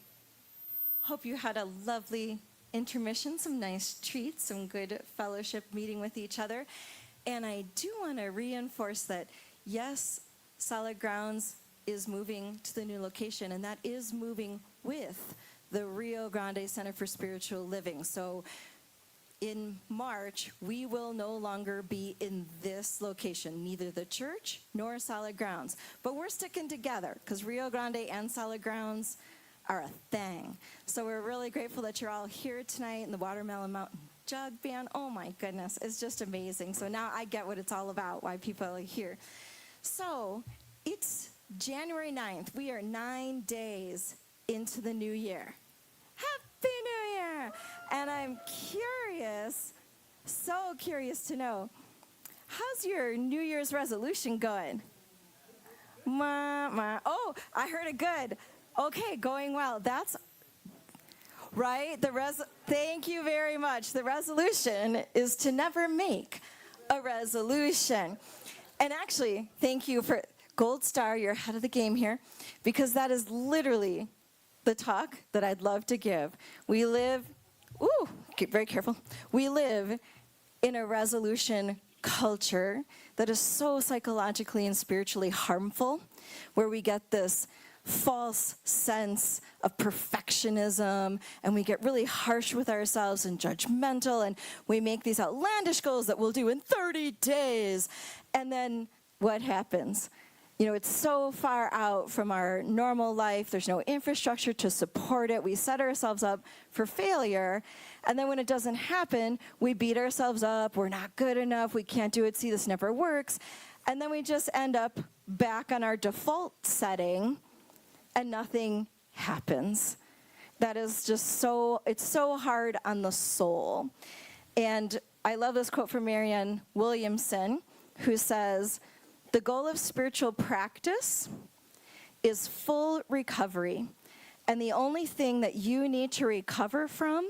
Hope you had a lovely intermission, some nice treats, some good fellowship meeting with each other. And I do want to reinforce that, yes, Solid Grounds is moving to the new location, and that is moving with the Rio Grande Center for Spiritual Living. So in March, we will no longer be in this location, neither the church nor Solid Grounds. But we're sticking together because Rio Grande and Solid Grounds are a thing. So we're really grateful that you're all here tonight in the Watermelon Mountain Jug Band. Oh my goodness, it's just amazing. So now I get what it's all about, why people are here. So it's January 9th. We are 9 days into the new year. Happy New Year! And I'm curious, so curious to know, how's your New Year's resolution going? Oh, I heard it good. Okay, going well. That's right. Thank you very much. The resolution is to never make a resolution. And actually, thank you for Gold Star. You're ahead of the game here, because that is literally the talk that I'd love to give. We live, very careful. We live in a resolution culture that is so psychologically and spiritually harmful, where we get this false sense of perfectionism, and we get really harsh with ourselves and judgmental, and we make these outlandish goals that we'll do in 30 days. And then what happens? You know, it's so far out from our normal life. There's no infrastructure to support it. We set ourselves up for failure. And then when it doesn't happen, we beat ourselves up. We're not good enough. We can't do it. See, this never works. And then we just end up back on our default setting, and nothing happens. That is just it's so hard on the soul. And I love this quote from Marianne Williamson, who says, "The goal of spiritual practice is full recovery, and the only thing that you need to recover from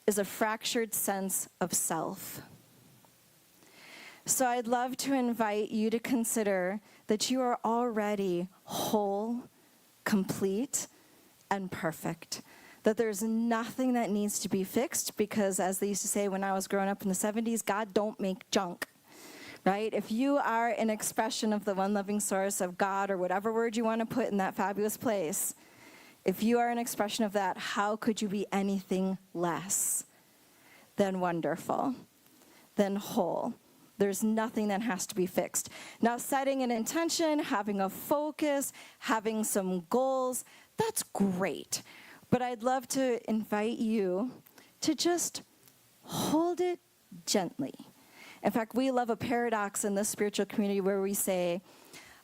is a fractured sense of self." So I'd love to invite you to consider that you are already whole, complete, and perfect. That there's nothing that needs to be fixed, because as they used to say when I was growing up in the 70s, God don't make junk. Right? If you are an expression of the one loving source of God, or whatever word you want to put in that fabulous place, if you are an expression of that, how could you be anything less than wonderful, than whole? There's nothing that has to be fixed. Now, setting an intention, having a focus, having some goals, that's great. But I'd love to invite you to just hold it gently. In fact, we love a paradox in the spiritual community where we say,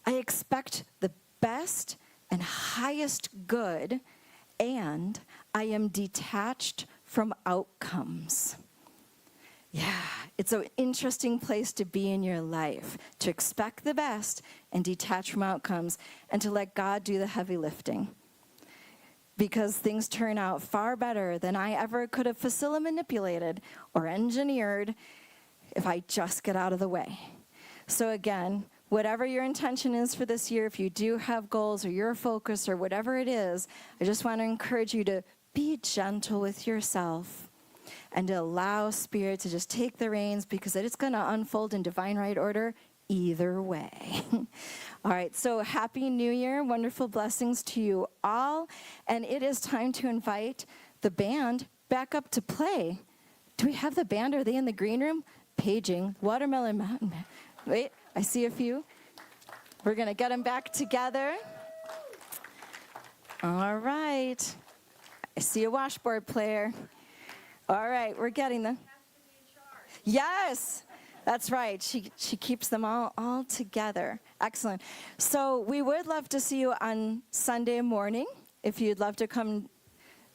I expect the best and highest good, and I am detached from outcomes. Yeah, it's an interesting place to be in your life, to expect the best and detach from outcomes, and to let God do the heavy lifting. Because things turn out far better than I ever could have facilitated, manipulated, or engineered if I just get out of the way. So again, whatever your intention is for this year, if you do have goals or your focus or whatever it is, I just want to encourage you to be gentle with yourself and to allow Spirit to just take the reins, because it's going to unfold in divine right order either way. All right, so Happy New Year. Wonderful blessings to you all. And it is time to invite the band back up to play. Do we have the band? Are they in the green room? Paging. Watermelon Mountain. Wait, I see a few. We're going to get them back together. All right. I see a washboard player. All right, we're getting them. Yes. That's right. She keeps them all together. Excellent. So we would love to see you on Sunday morning. If you'd love to come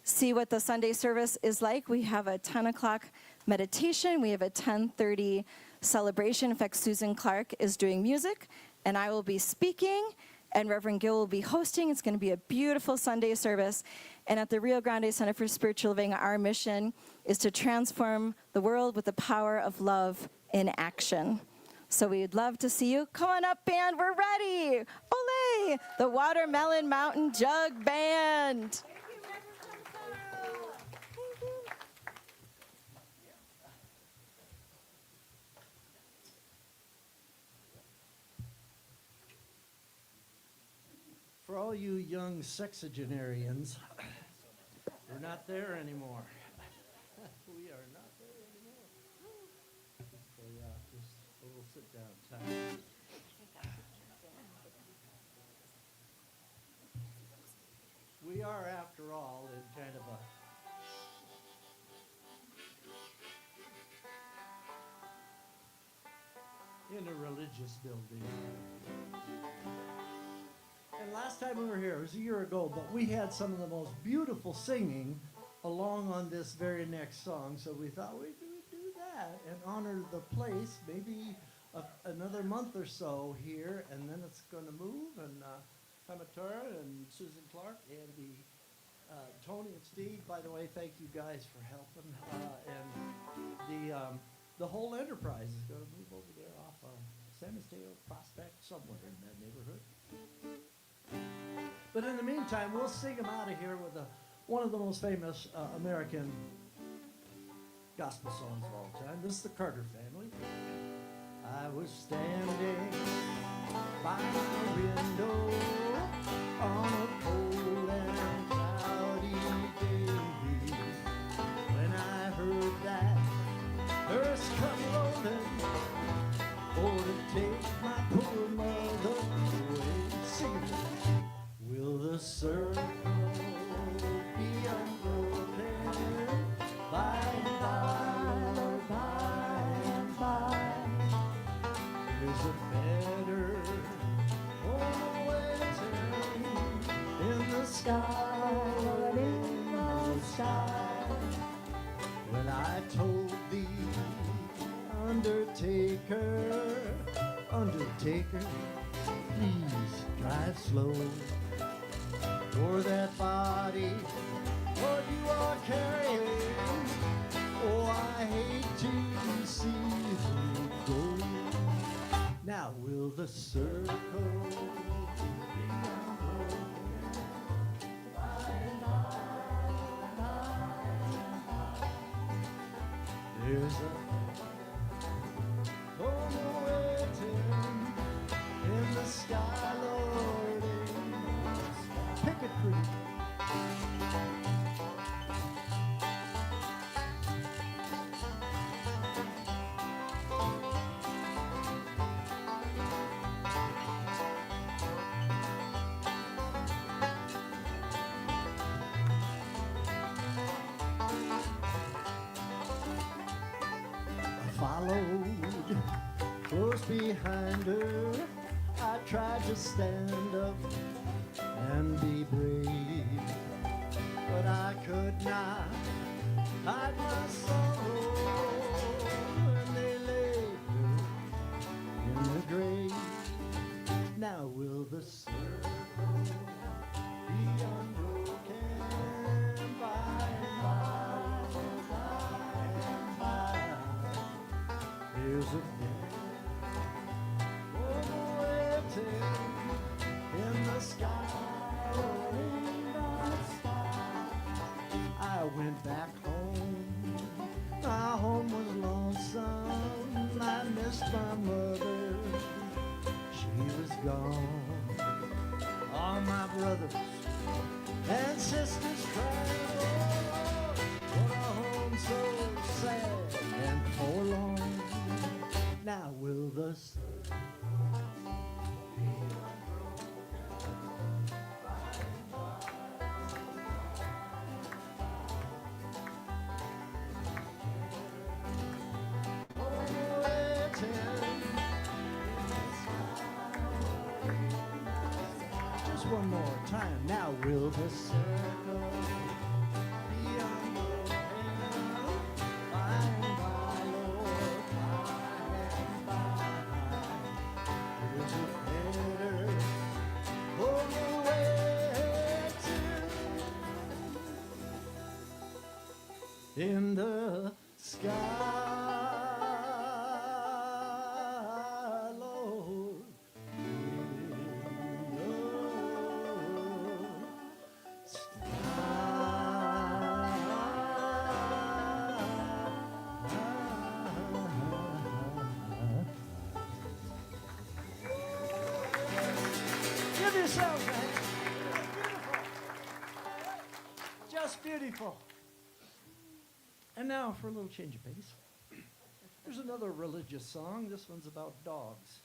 see what the Sunday service is like, we have a 10 o'clock meditation. We have a 10:30 celebration. In fact, Susan Clark is doing music, and I will be speaking, and Reverend Gill will be hosting. It's going to be a beautiful Sunday service. And at the Rio Grande Center for Spiritual Living, our mission is to transform the world with the power of love in action. So we'd love to see you. Come on up, band. We're ready. Ole! The Watermelon Mountain Jug Band. For all you young sexagenarians, we're not there anymore. We are not there anymore. So yeah, just a little sit down time. We are, after all, in kind of a religious building. And last time we were here, it was a year ago, but we had some of the most beautiful singing along on this very next song. So we thought we'd do that and honor the place, maybe another month or so here, and then it's going to move. And Pamatura and Susan Clark and Tony and Steve, by the way, thank you guys for helping. And the whole enterprise is going to move over there off of San Mateo Prospect, somewhere in that neighborhood. But in the meantime, we'll sing them out of here with one of the most famous American gospel songs of all time. This is the Carter Family. I was standing by my window on a cold and cloudy day when I heard that hearse come rolling for to take my poor mother away. Sing it. Will the circle be unbroken by and by? There's a better home waiting in the sky, in the sky. When I told the undertaker, please drive slow. For that body, what you are carrying, oh, I hate to see you go. Now will the circle be unbroken by and by? There's a home waiting in the sky, Lord. Picket Creek. I followed close behind her. I tried to stand up and be brave, but I could not hide my sorrow when they laid her in the grave. Now will the circle be unbroken by and by? There's a waiting in the sky. I went back home. My home was lonesome. I missed my mother. She was gone. All my brothers and sisters cried. Oh, what a home so sad and forlorn. Now will the sun one more time. Now will the circle be unbroken? By and by, Lord, by and by. There's a better on the way to in the sky, Lord. Give yourselves a hand. Just beautiful. And now for a little change of pace. There's another religious song. This one's about dogs.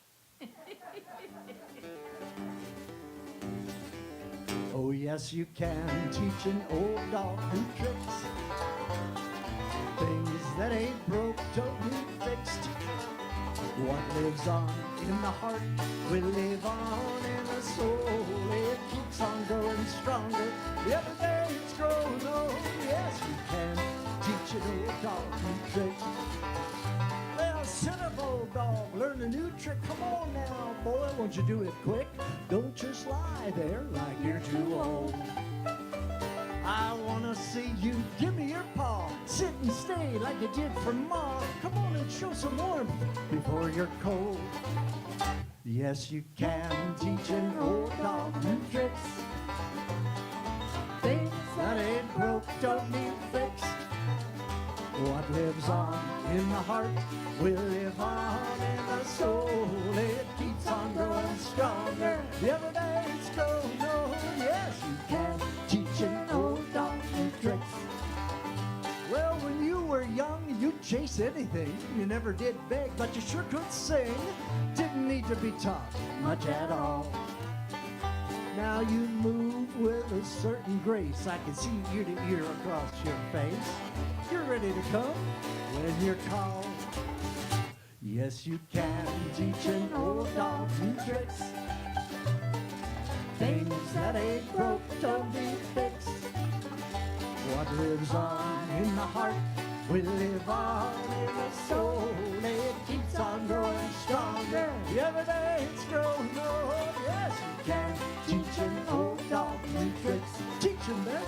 Oh, yes, you can teach an old dog new tricks. Things that ain't broke don't need fixed. What lives on in the heart will live on in the soul. It keeps on growing stronger. Every day it's growing old. Yes, you can teach an old dog new tricks. Well, sit up, old dog, learn a new trick. Come on now, boy, won't you do it quick? Don't just lie there like you're too old. I wanna see you give me your paw. Sit and stay like you did for Ma. Come on and show some warmth before you're cold. Yes, you can teach an old dog new tricks. Things that ain't broke don't need fixed. What lives on in the heart will live on in the soul. It keeps on growing stronger. Every day it's growing old. Yes, you can teach an old dog new tricks. Well, when you were young, you'd chase anything. You never did beg, but you sure could sing. Didn't need to be taught much at all. Now you move with a certain grace. I can see ear to ear across your face. You're ready to come when you're called. Yes, you can teach an old dog new tricks. Things that ain't broke don't need fixed. What lives on in the heart will live on in the soul. It keeps on growing stronger. Every day it's growing old. Yes, you can teach an old dog new tricks. Teach him that.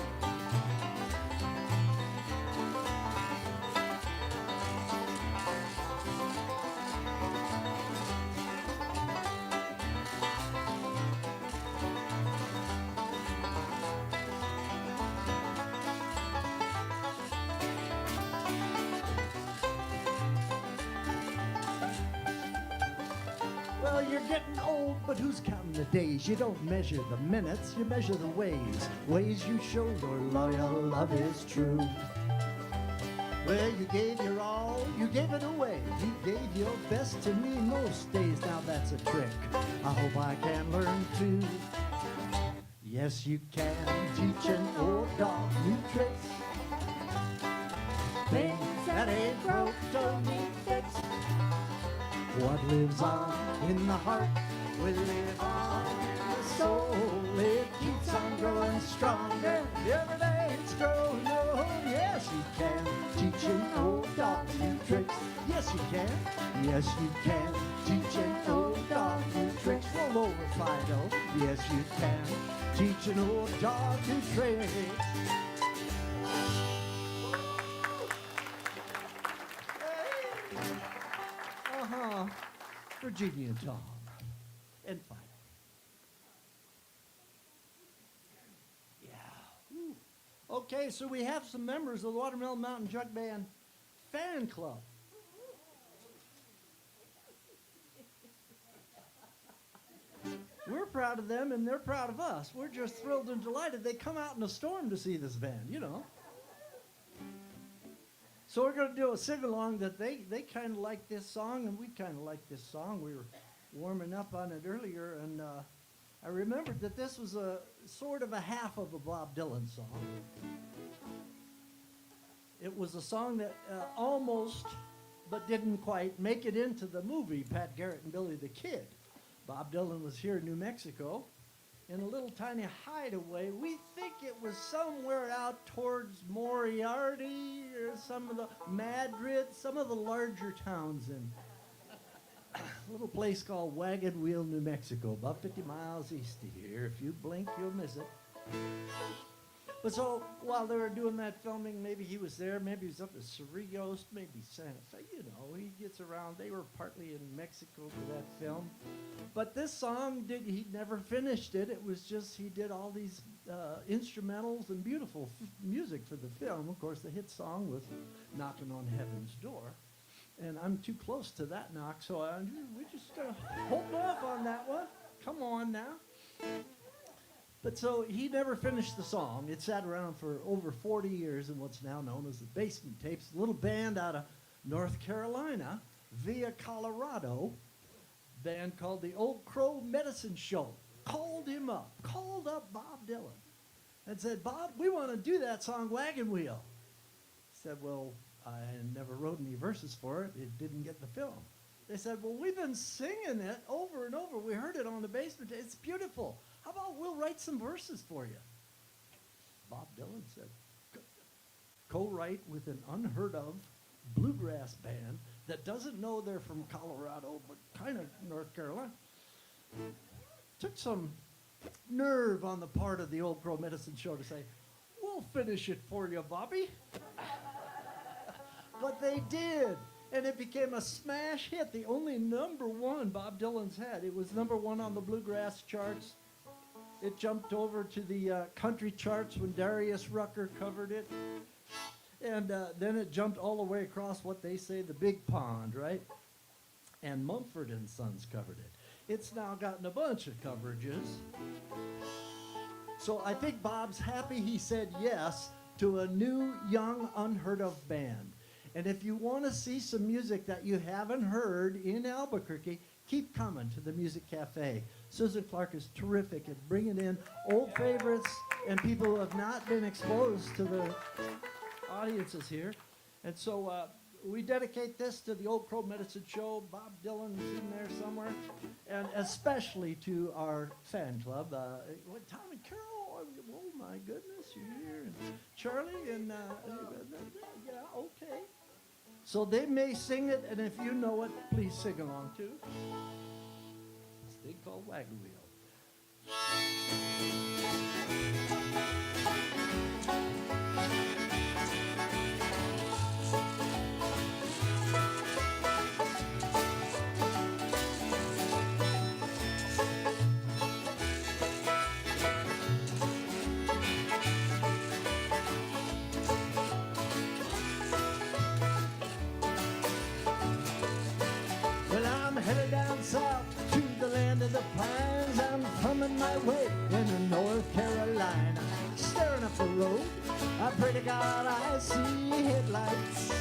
Well, you're getting old, but who's counting the days? You don't measure the minutes, you measure the ways. Ways you show your loyal love is true. Well, you gave your all, you gave it away. You gave your best to me most days. Now that's a trick I hope I can learn too. Yes, you can teach an old dog new tricks. Things that ain't broke don't need fixed. What lives on in the heart will live on in the soul. It keeps on growing stronger. Every day it's growing old. Yes, you can teach an old dog new tricks. Yes, you can. Yes, you can teach an old dog new tricks. Roll over, Fido. Yes, you can teach an old dog new tricks. Virginia and Tom. And Fido. Yeah. Whew. Okay, so we have some members of the Watermelon Mountain Jug Band fan club. We're proud of them and they're proud of us. We're just thrilled and delighted. They come out in a storm to see this band, you know. So we're going to do a sing-along that they kind of like this song, and we kind of like this song. We were warming up on it earlier, and I remembered that this was a sort of a half of a Bob Dylan song. It was a song that almost, but didn't quite, make it into the movie Pat Garrett and Billy the Kid. Bob Dylan was here in New Mexico, in a little tiny hideaway. We think it was somewhere out towards Moriarty or some of the Madrid, some of the larger towns in a little place called Wagon Wheel, New Mexico, about 50 miles east of here. If you blink, you'll miss it. But so while they were doing that filming, maybe he was there, maybe he was up at Cerrillos, maybe Santa Fe, you know, he gets around. They were partly in Mexico for that film. But this song, he never finished it. It was just, he did all these instrumentals and beautiful music for the film. Of course, the hit song was Knocking on Heaven's Door. And I'm too close to that knock, so we're just going to hold off on that one. Come on now. But so he never finished the song. It sat around for over 40 years in what's now known as the Basement Tapes, a little band out of North Carolina via Colorado, band called the Old Crow Medicine Show. Called up Bob Dylan and said, Bob, we want to do that song Wagon Wheel. He said, well, I never wrote any verses for it. It didn't get the film. They said, well, we've been singing it over and over. We heard it on the Basement. It's beautiful. How about we'll write some verses for you? Bob Dylan said, co-write with an unheard of bluegrass band that doesn't know they're from Colorado, but kind of North Carolina. Took some nerve on the part of the Old Crow Medicine Show to say, we'll finish it for you, Bobby. But they did. And it became a smash hit, the only #1 Bob Dylan's had. It was #1 on the bluegrass charts. It jumped over to the country charts when Darius Rucker covered it. And then it jumped all the way across what they say the big pond, right? And Mumford and Sons covered it. It's now gotten a bunch of coverages. So I think Bob's happy he said yes to a new, young, unheard of band. And if you want to see some music that you haven't heard in Albuquerque, keep coming to the Music Cafe. Susan Clark is terrific at bringing in old favorites and people who have not been exposed to the audiences here. And so we dedicate this to the Old Crow Medicine Show. Bob Dylan's in there somewhere. And especially to our fan club. Tom and Carol, oh my goodness, you're here. And Charlie and, yeah, okay. So they may sing it, and if you know it, please sing along too. This thing called Wagon Wheel. Headed down south to the land of the pines. I'm coming my way into North Carolina. Staring up the road, I pray to God I see headlights.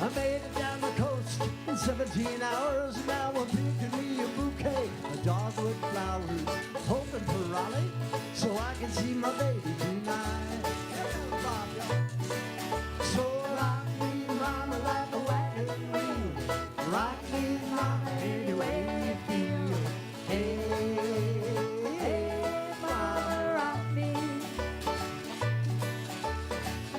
I made it down the coast in 17 hours. Now I'm picking me a bouquet of dogwood flowers, hoping for Raleigh so I can see my baby tonight. Yeah, Bob, y'all. So rock me, mama, like a wagon wheel. Rock me, mama, any way you feel. Hey, hey, mama, rock me.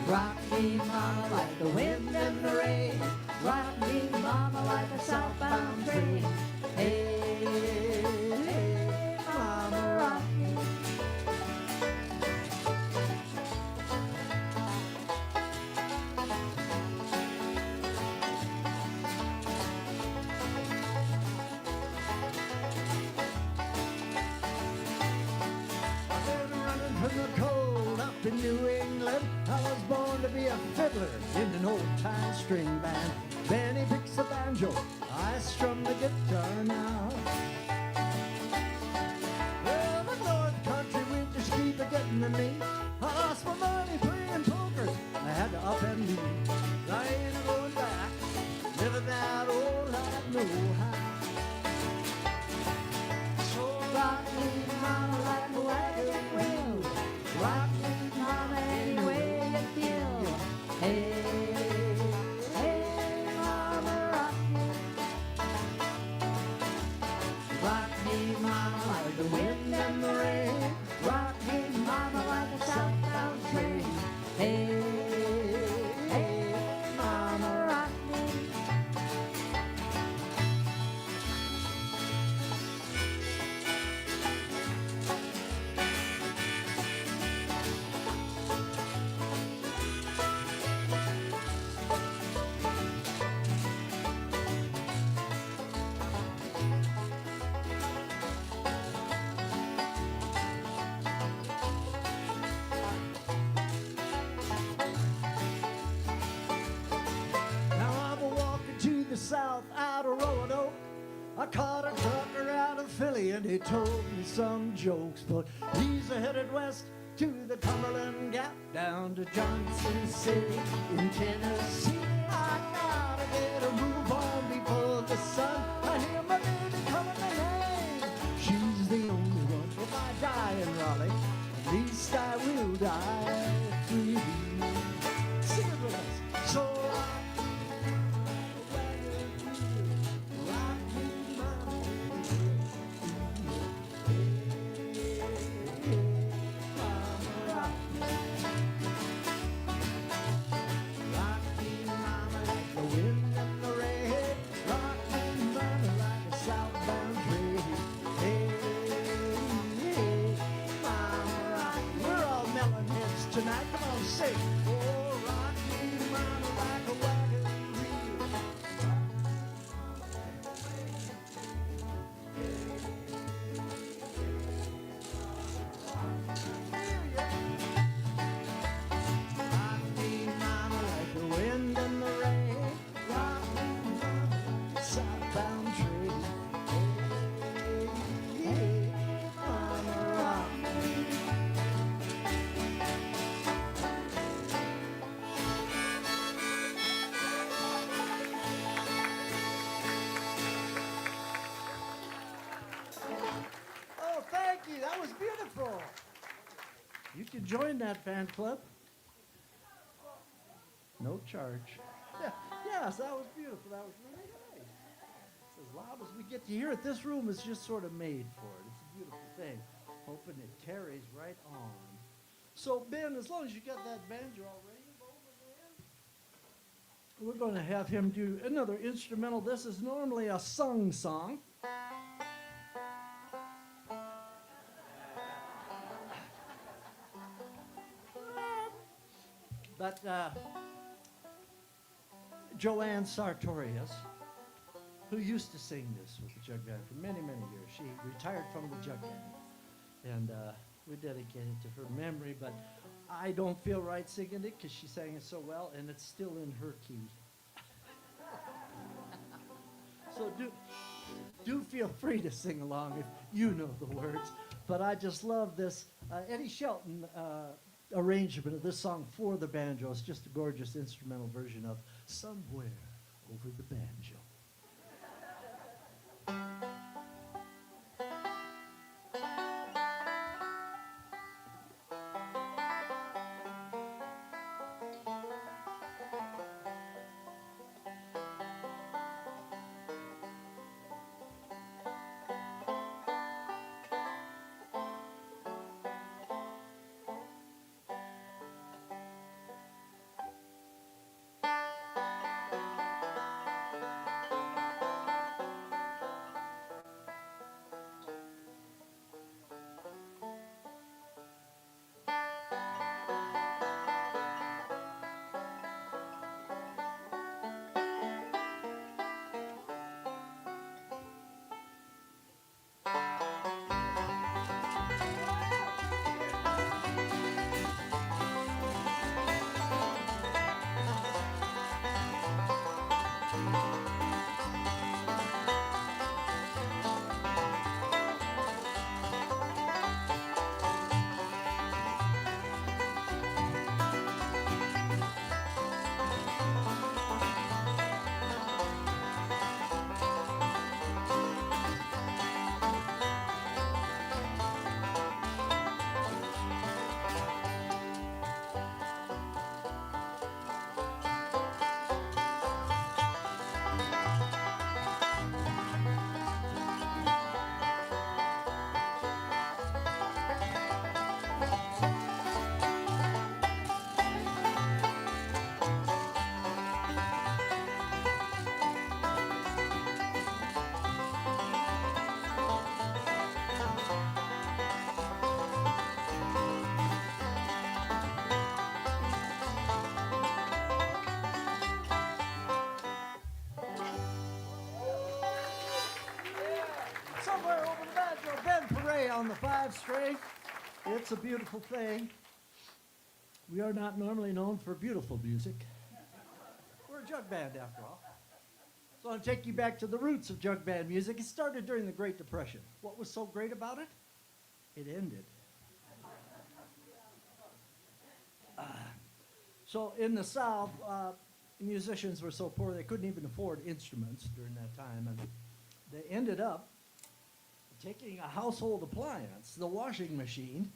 Rock me, mama, like the wind and the rain. Rock me, mama, like a southbound train. Hey, rock me, mama, like the wind and the rain. Rock me, mama, like a southbound train. Hey, hey, mama, rock me. Now I'm walking to the south out of Roanoke. I caught a trucker out of Philly and he told me some jokes, but he's headed west to the Cumberland Gap down to Johnson City in Tennessee. I gotta get a move on before the sun. I hear my baby coming to name. She's the only one. If I die in Raleigh, at least I will die free. Sing it with us. So rock me, mama. Mama, rock me. Rock me, mama, like the wind and the rain. Rock me, mama, like a southbound train. Hey, hey, mama, rock me. We're all melon heads tonight. Come on, sing. Oh, rock me, mama, like a wagon wheel. Rock me, mama, like the wind and the rain. Rock me, mama, southbound train. Hey, hey, mama, rock me. Oh, thank you. That was beautiful. You can join that fan club. No charge. Yeah, yes, that was beautiful. That was really nice. It's as loud as we get to hear it. This room is just sort of made for it. It's a beautiful thing. Hoping it carries right on. So, Ben, as long as you got that banjo all ready, we're going to have him do another instrumental. This is normally a sung song. But Joanne Sartorius, who used to sing this with the jug band for many, many years, she retired from the jug band. And we dedicate it to her memory, but I don't feel right singing it because she sang it so well, and it's still in her key. So do feel free to sing along if you know the words. But I just love this Eddie Shelton arrangement of this song for the banjo. It's just a gorgeous instrumental version of Somewhere Over the Banjo. Ray on the 5 string. It's a beautiful thing. We are not normally known for beautiful music. We're a jug band, after all. So I'll take you back to the roots of jug band music. It started during the Great Depression. What was so great about it? It ended. So in the South, musicians were so poor they couldn't even afford instruments during that time. And they ended up taking a household appliance, the washing machine,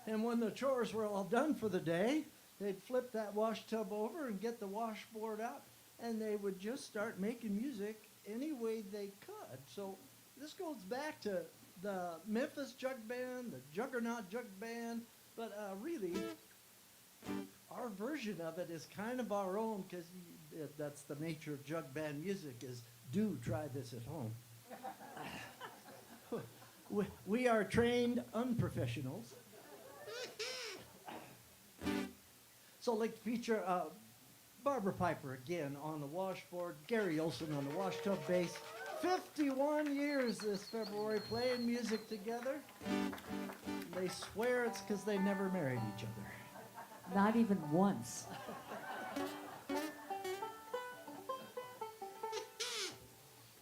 and when the chores were all done for the day, they'd flip that wash tub over and get the washboard out, and they would just start making music any way they could. So this goes back to the Memphis Jug Band, the Juggernaut Jug Band, but really, our version of it is kind of our own, because that's the nature of jug band music, is do try this at home. We are trained unprofessionals. So like to feature Barbara Piper again on the washboard, Gary Olson on the washtub bass. 51 years this February playing music together. They swear it's because they never married each other. Not even once.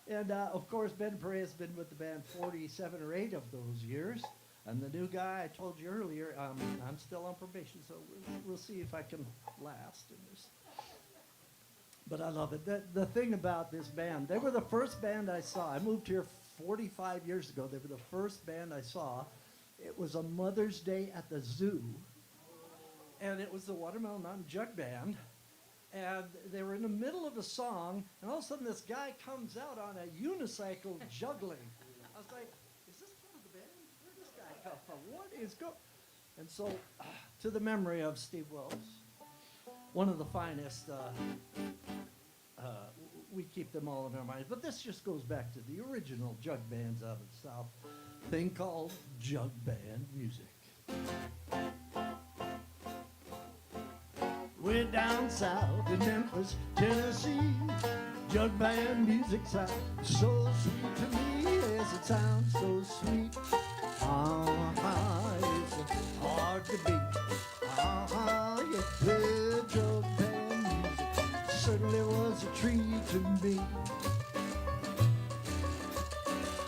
And of course, Ben Perea has been with the band 47 or 8 of those years. And the new guy, I told you earlier, I'm still on probation, so we'll see if I can last in this. But I love it. The thing about this band, they were the first band I saw. I moved here 45 years ago. They were the first band I saw. It was a Mother's Day at the zoo. And it was the Watermelon Mountain Jug Band. And they were in the middle of a song, and all of a sudden this guy comes out on a unicycle juggling. I was like, is this part of the band? Where did this guy come from? What is going? And so, to the memory of Steve Wells, one of the finest, we keep them all in our minds. But this just goes back to the original jug bands out of the South, thing called jug band music. We're down south in Memphis, Tennessee. Jug band music sounds so sweet to me. Yes, it sounds so sweet. It's hard to beat. Yeah, jug band music certainly was a treat to me.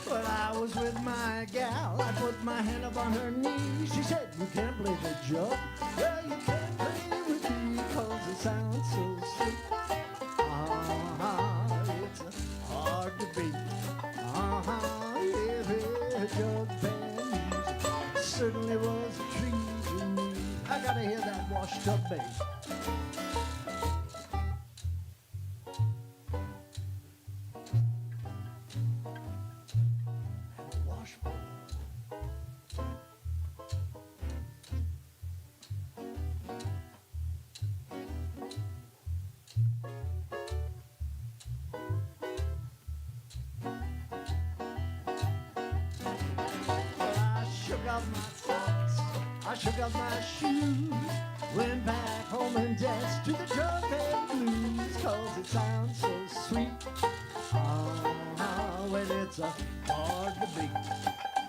But I was with my gal, I put my hand up on her knee. She said, you can't play the jug. Well, you can't play with me, 'cause it sounds so sweet. It's hard to beat. Yeah, jug band music certainly was a treat to me. I gotta hear that washed-up bass. Washboard. I shook off my socks, I shook off my shoes, went back home and danced to the jug band blues, 'cause it sounds so sweet. When it's a hard to beat.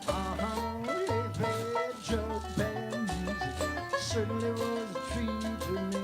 Yeah, play jug band music certainly was a treat to me.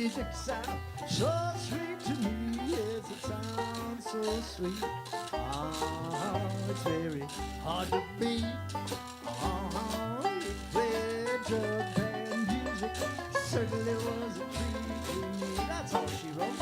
music sound so sweet to me. Yes, it sounds so sweet. It's very hard to beat. Played jug band music certainly was a treat to me. That's all she wrote.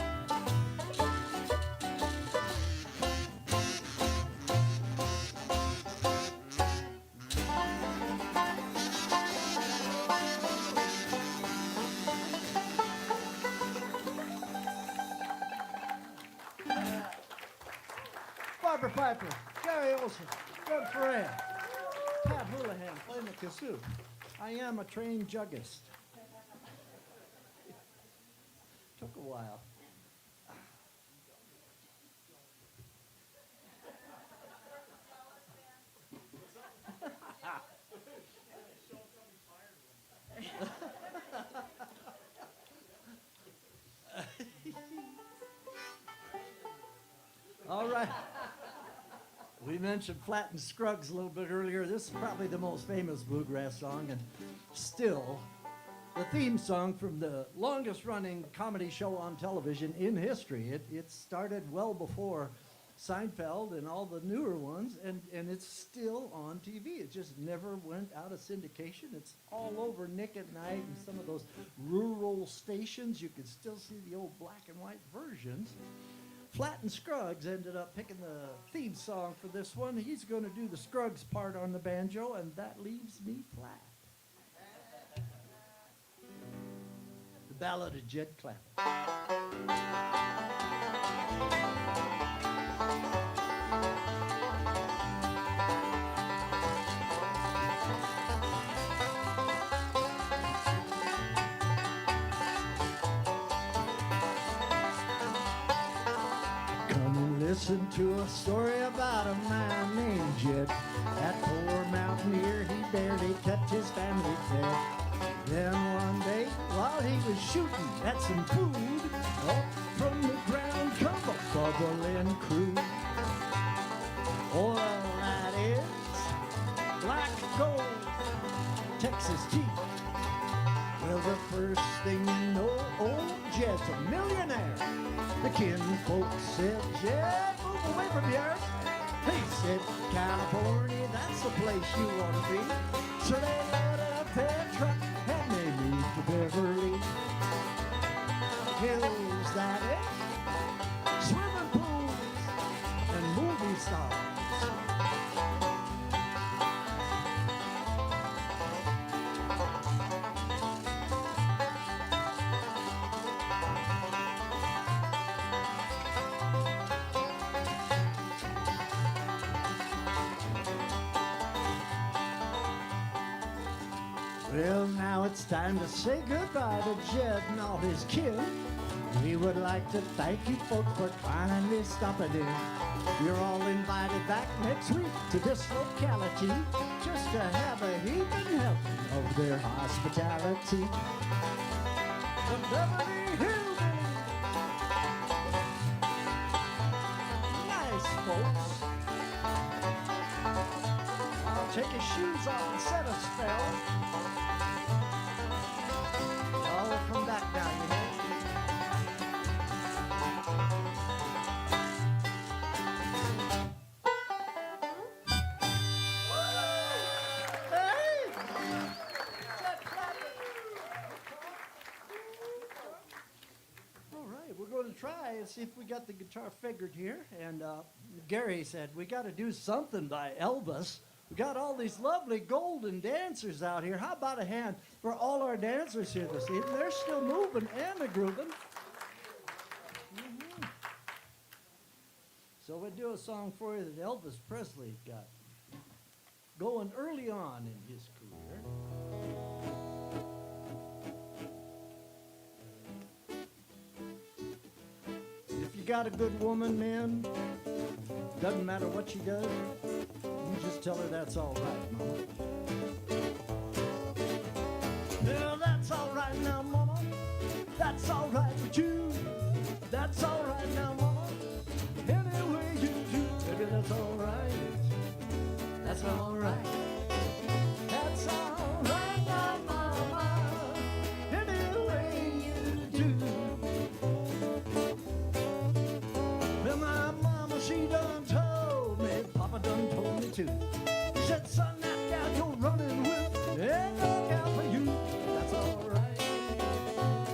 Barbara Piper, Gary Olson, Doug Ferran, Pat Houlihan playing the kazoo. I am a trained juggist. Took a while. All right. We mentioned Flatt and Scruggs a little bit earlier. This is probably the most famous bluegrass song, and still the theme song from the longest running comedy show on television in history. It started well before Seinfeld and all the newer ones, and it's still on TV. It just never went out of syndication. It's all over Nick at Night and some of those rural stations. You can still see the old black and white versions. Flatt and Scruggs ended up picking the theme song for this one. He's going to do the Scruggs part on the banjo, and that leaves me flat. The Ballad of Jed Clampett. Listen to a story about a man named Jed. That poor mountaineer, he barely kept his family fed. Then one day, while he was shooting at some food, up from the ground come a bubbling crude. Oil that is, black gold, Texas tea. Well, the first thing you know, old Jed's a millionaire. The kinfolk said, Jed, move away from here. He said, California, that's the place you want to be. So they loaded up their truck and they moved to Beverly Hills, that is. Swimming pools and movie stars. Well, now it's time to say goodbye to Jed and all his kin. We would like to thank you folks for kindly stopping in. You're all invited back next week to this locality just to have a heaping helping of their hospitality. The Beverly Hills. Nice, folks. I'll take your shoes off and set a spell. I'll come back down, you know. Hey! All right, we're going to try and see if we got the guitar figured here. And Gary said, we got to do something by Elvis. We got all these lovely golden dancers out here. How about a hand for all our dancers here this evening? They're still moving and grooving. Mm-hmm. So we do a song for you that Elvis Presley got going early on in his career. If you got a good woman, man, doesn't matter what she does, you just tell her that's all right, Mama. Well, that's all right now, Mama. That's all right with you. That's all right now, Mama. Any way you do, baby, that's all right. That's all right. That's all right now, Mama. Any way you do. attitude. He said, son, knock down your running whip and look out for you. That's all right.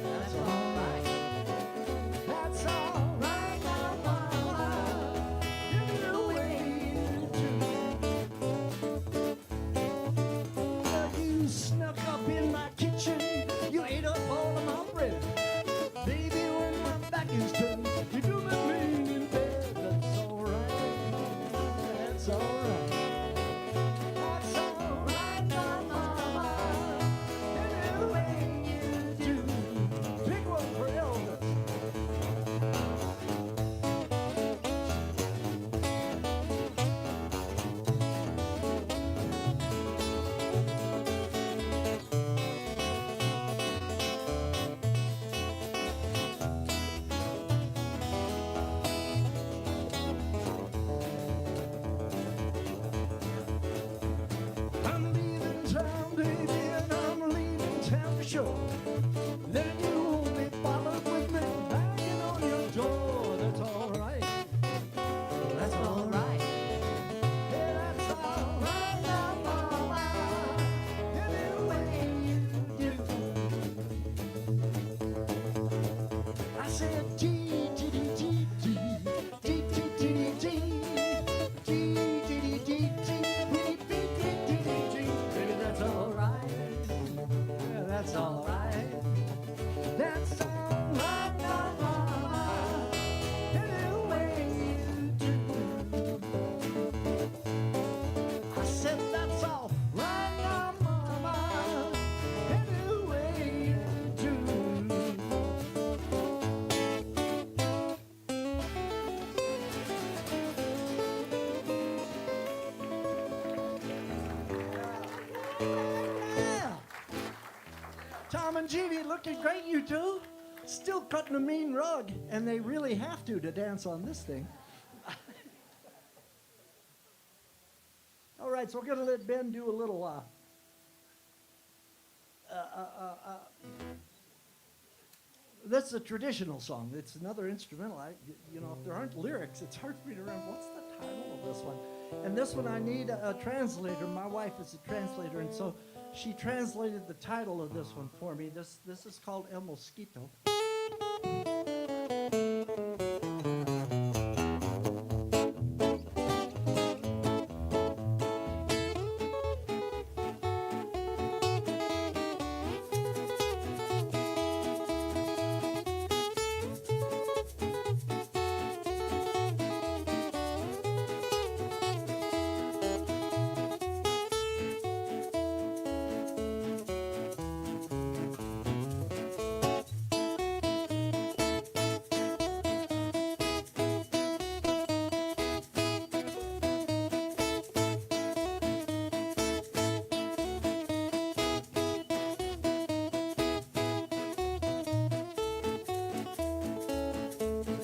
That's all right. That's all right now, mama. Give me the way you do. Well, you snuck up in my kitchen. You ate up all of my bread. Baby, when my back is turned, you do me mean in bed. That's all right. That's all right. That's all right, my mama. Any way you do. Big one for Elvis. I'm leaving town, baby, and I'm leaving town for sure. Then you won't be bothered with me banging on your door. That's all right. That's all right. Yeah, that's all right now, mama. Any way you do. I said G G D G G G G G G G G G G. Baby, that's all right. Yeah, that's all right. That's all right now, mama. Any way you do. I said that's all right now, mama. Any way you do. Yeah. Tom and Jeannie looking great, you two. Still cutting a mean rug, and they really have to dance on this thing. All right, so we're gonna let Ben do a little. This is a traditional song. It's another instrumental. You know, if there aren't lyrics, it's hard for me to remember what's the title of this one. And this one, I need a translator. My wife is a translator, and so she translated the title of this one for me. This is called El Mosquito.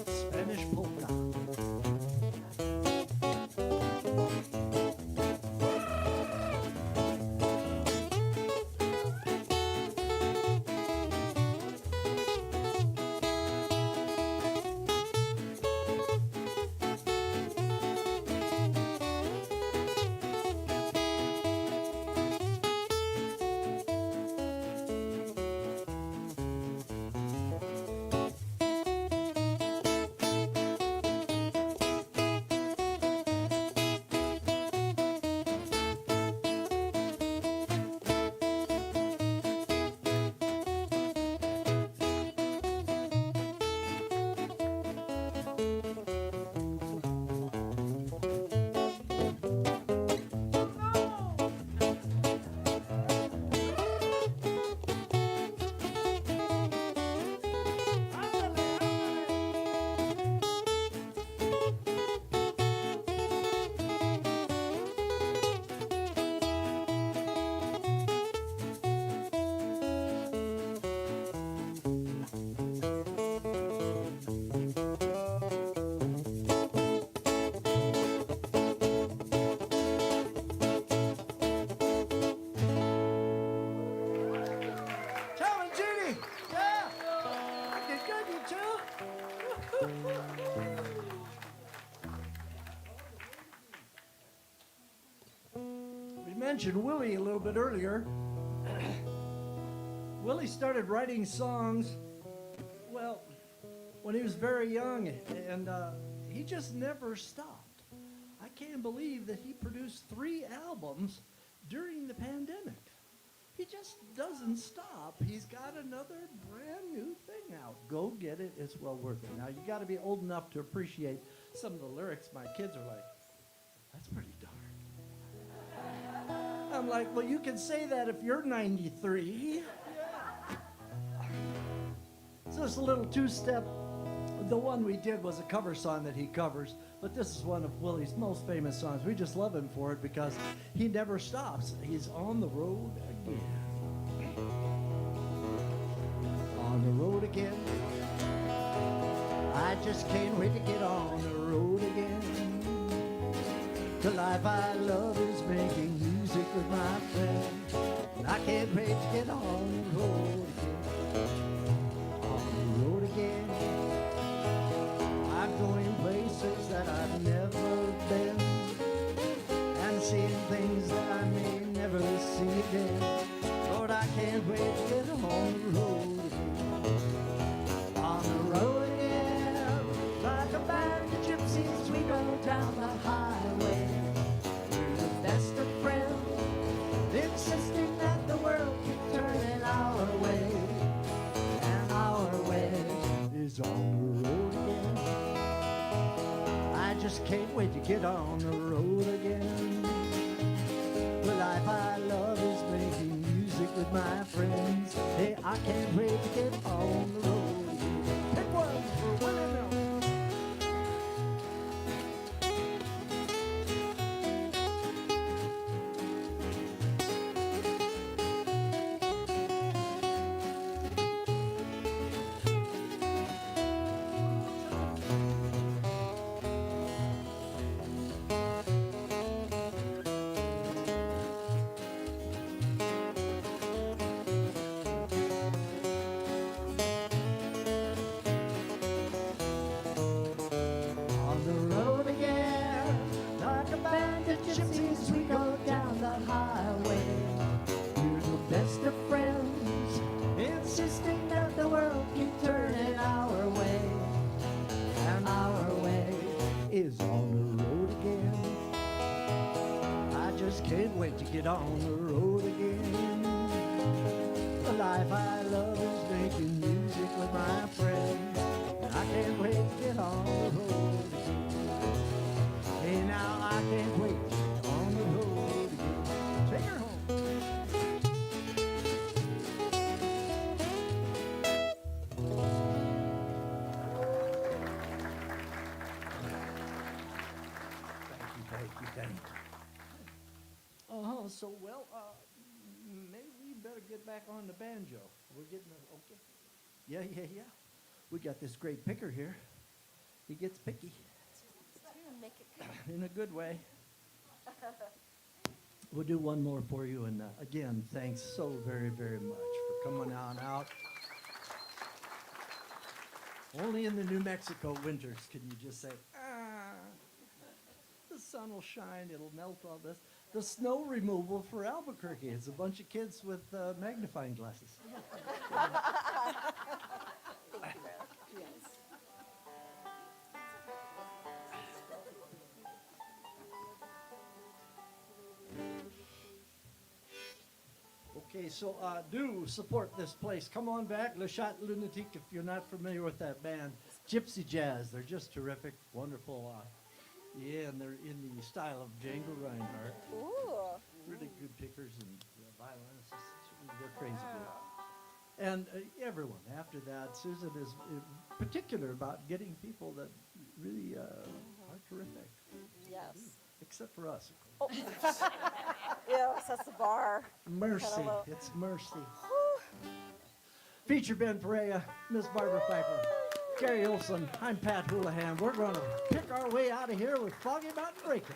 Spanish polka. mentioned Willie a little bit earlier. Willie started writing songs, well, when he was very young, and he just never stopped. I can't believe that he produced 3 albums during the pandemic. He just doesn't stop. He's got another brand new thing out. Go get it. It's well worth it. Now, you got to be old enough to appreciate some of the lyrics. My kids are like, that's pretty dark. I'm like, well, you can say that if you're 93. So it's a little 2-step. The one we did was a cover song that he covers, but this is one of Willie's most famous songs. We just love him for it because he never stops. He's on the road again. On the road again. I just can't wait to get on the road again. The life I love is making music with my friends. And I can't wait to get on the road again. On the road again. I'm going places that I've never been. And seeing things that I may never see again. Lord, I can't wait to get on the road again. On the road again. Like a band of gypsies, we go down the highway. We're the best of friends, insisting that the world keep turning our way. And our way is on the road again. I just can't wait to get on the road again. The life I love is making music with my friends. Hey, I can't wait to get on the road again. Pick one for Willie Nelson. On the road again, like a band of gypsies, we go down the highway. We're the best of friends, insisting that the world keep turning our way. And our way is on the road again. I just can't wait to get on the road again. The life I love is making music with my friends. And I can't wait to get on the road again. Hey, now I can't wait to get on the road again. Take her home. Thank you. Oh, so well, maybe we better get back on the banjo. We're getting okay. Yeah. We got this great picker here. He gets picky in a good way. We'll do one more for you, and again, thanks so very, very much for coming on out. Only in the New Mexico winters can you just say, the sun will shine, it'll melt all this. The snow removal for Albuquerque. It's a bunch of kids with magnifying glasses. Okay, so do support this place. Come on back, Le Chat Lunatique, if you're not familiar with that band. Gypsy Jazz, they're just terrific, wonderful. Yeah, and they're in the style of Django Reinhardt. Ooh. Really good pickers and violinists. They're crazy good. And everyone after that, Susan is particular about getting people that really are terrific. Yes. Except for us. Yes, that's the bar. Mercy. Hello. It's mercy. Feature Ben Perea, Miss Barbara Pfeiffer, Gary Olson. I'm Pat Houlihan. We're going to pick our way out of here with Foggy Mountain Breaker.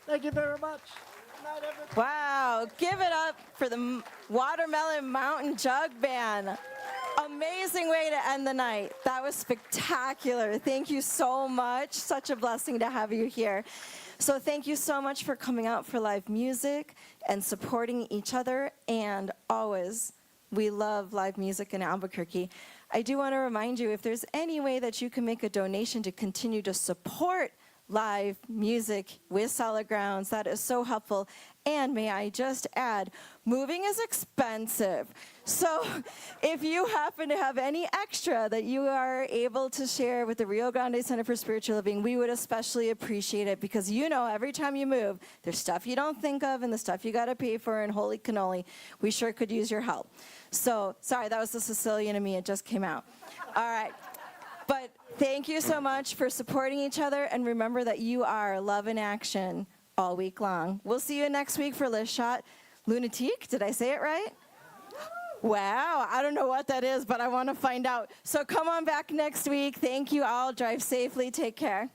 Thank you very much. Good night, everybody. Wow, give it up for the Watermelon Mountain Jug Band. Amazing way to end the night. That was spectacular. Thank you so much. Such a blessing to have you here. So thank you so much for coming out for live music and supporting each other. And always, we love live music in Albuquerque. I do want to remind you, if there's any way that you can make a donation to continue to support live music with Solid Grounds, that is so helpful. And may I just add, moving is expensive. So if you happen to have any extra that you are able to share with the Rio Grande Center for Spiritual Living, we would especially appreciate it, because you know every time you move, there's stuff you don't think of and the stuff you got to pay for, and holy cannoli, we sure could use your help. So sorry, that was the Sicilian in me, it just came out. All right. But thank you so much for supporting each other, and remember that you are love in action all week long. We'll see you next week for Liz Shot Lunatique. Did I say it right? Wow, I don't know what that is, but I want to find out. So come on back next week. Thank you all. Drive safely. Take care.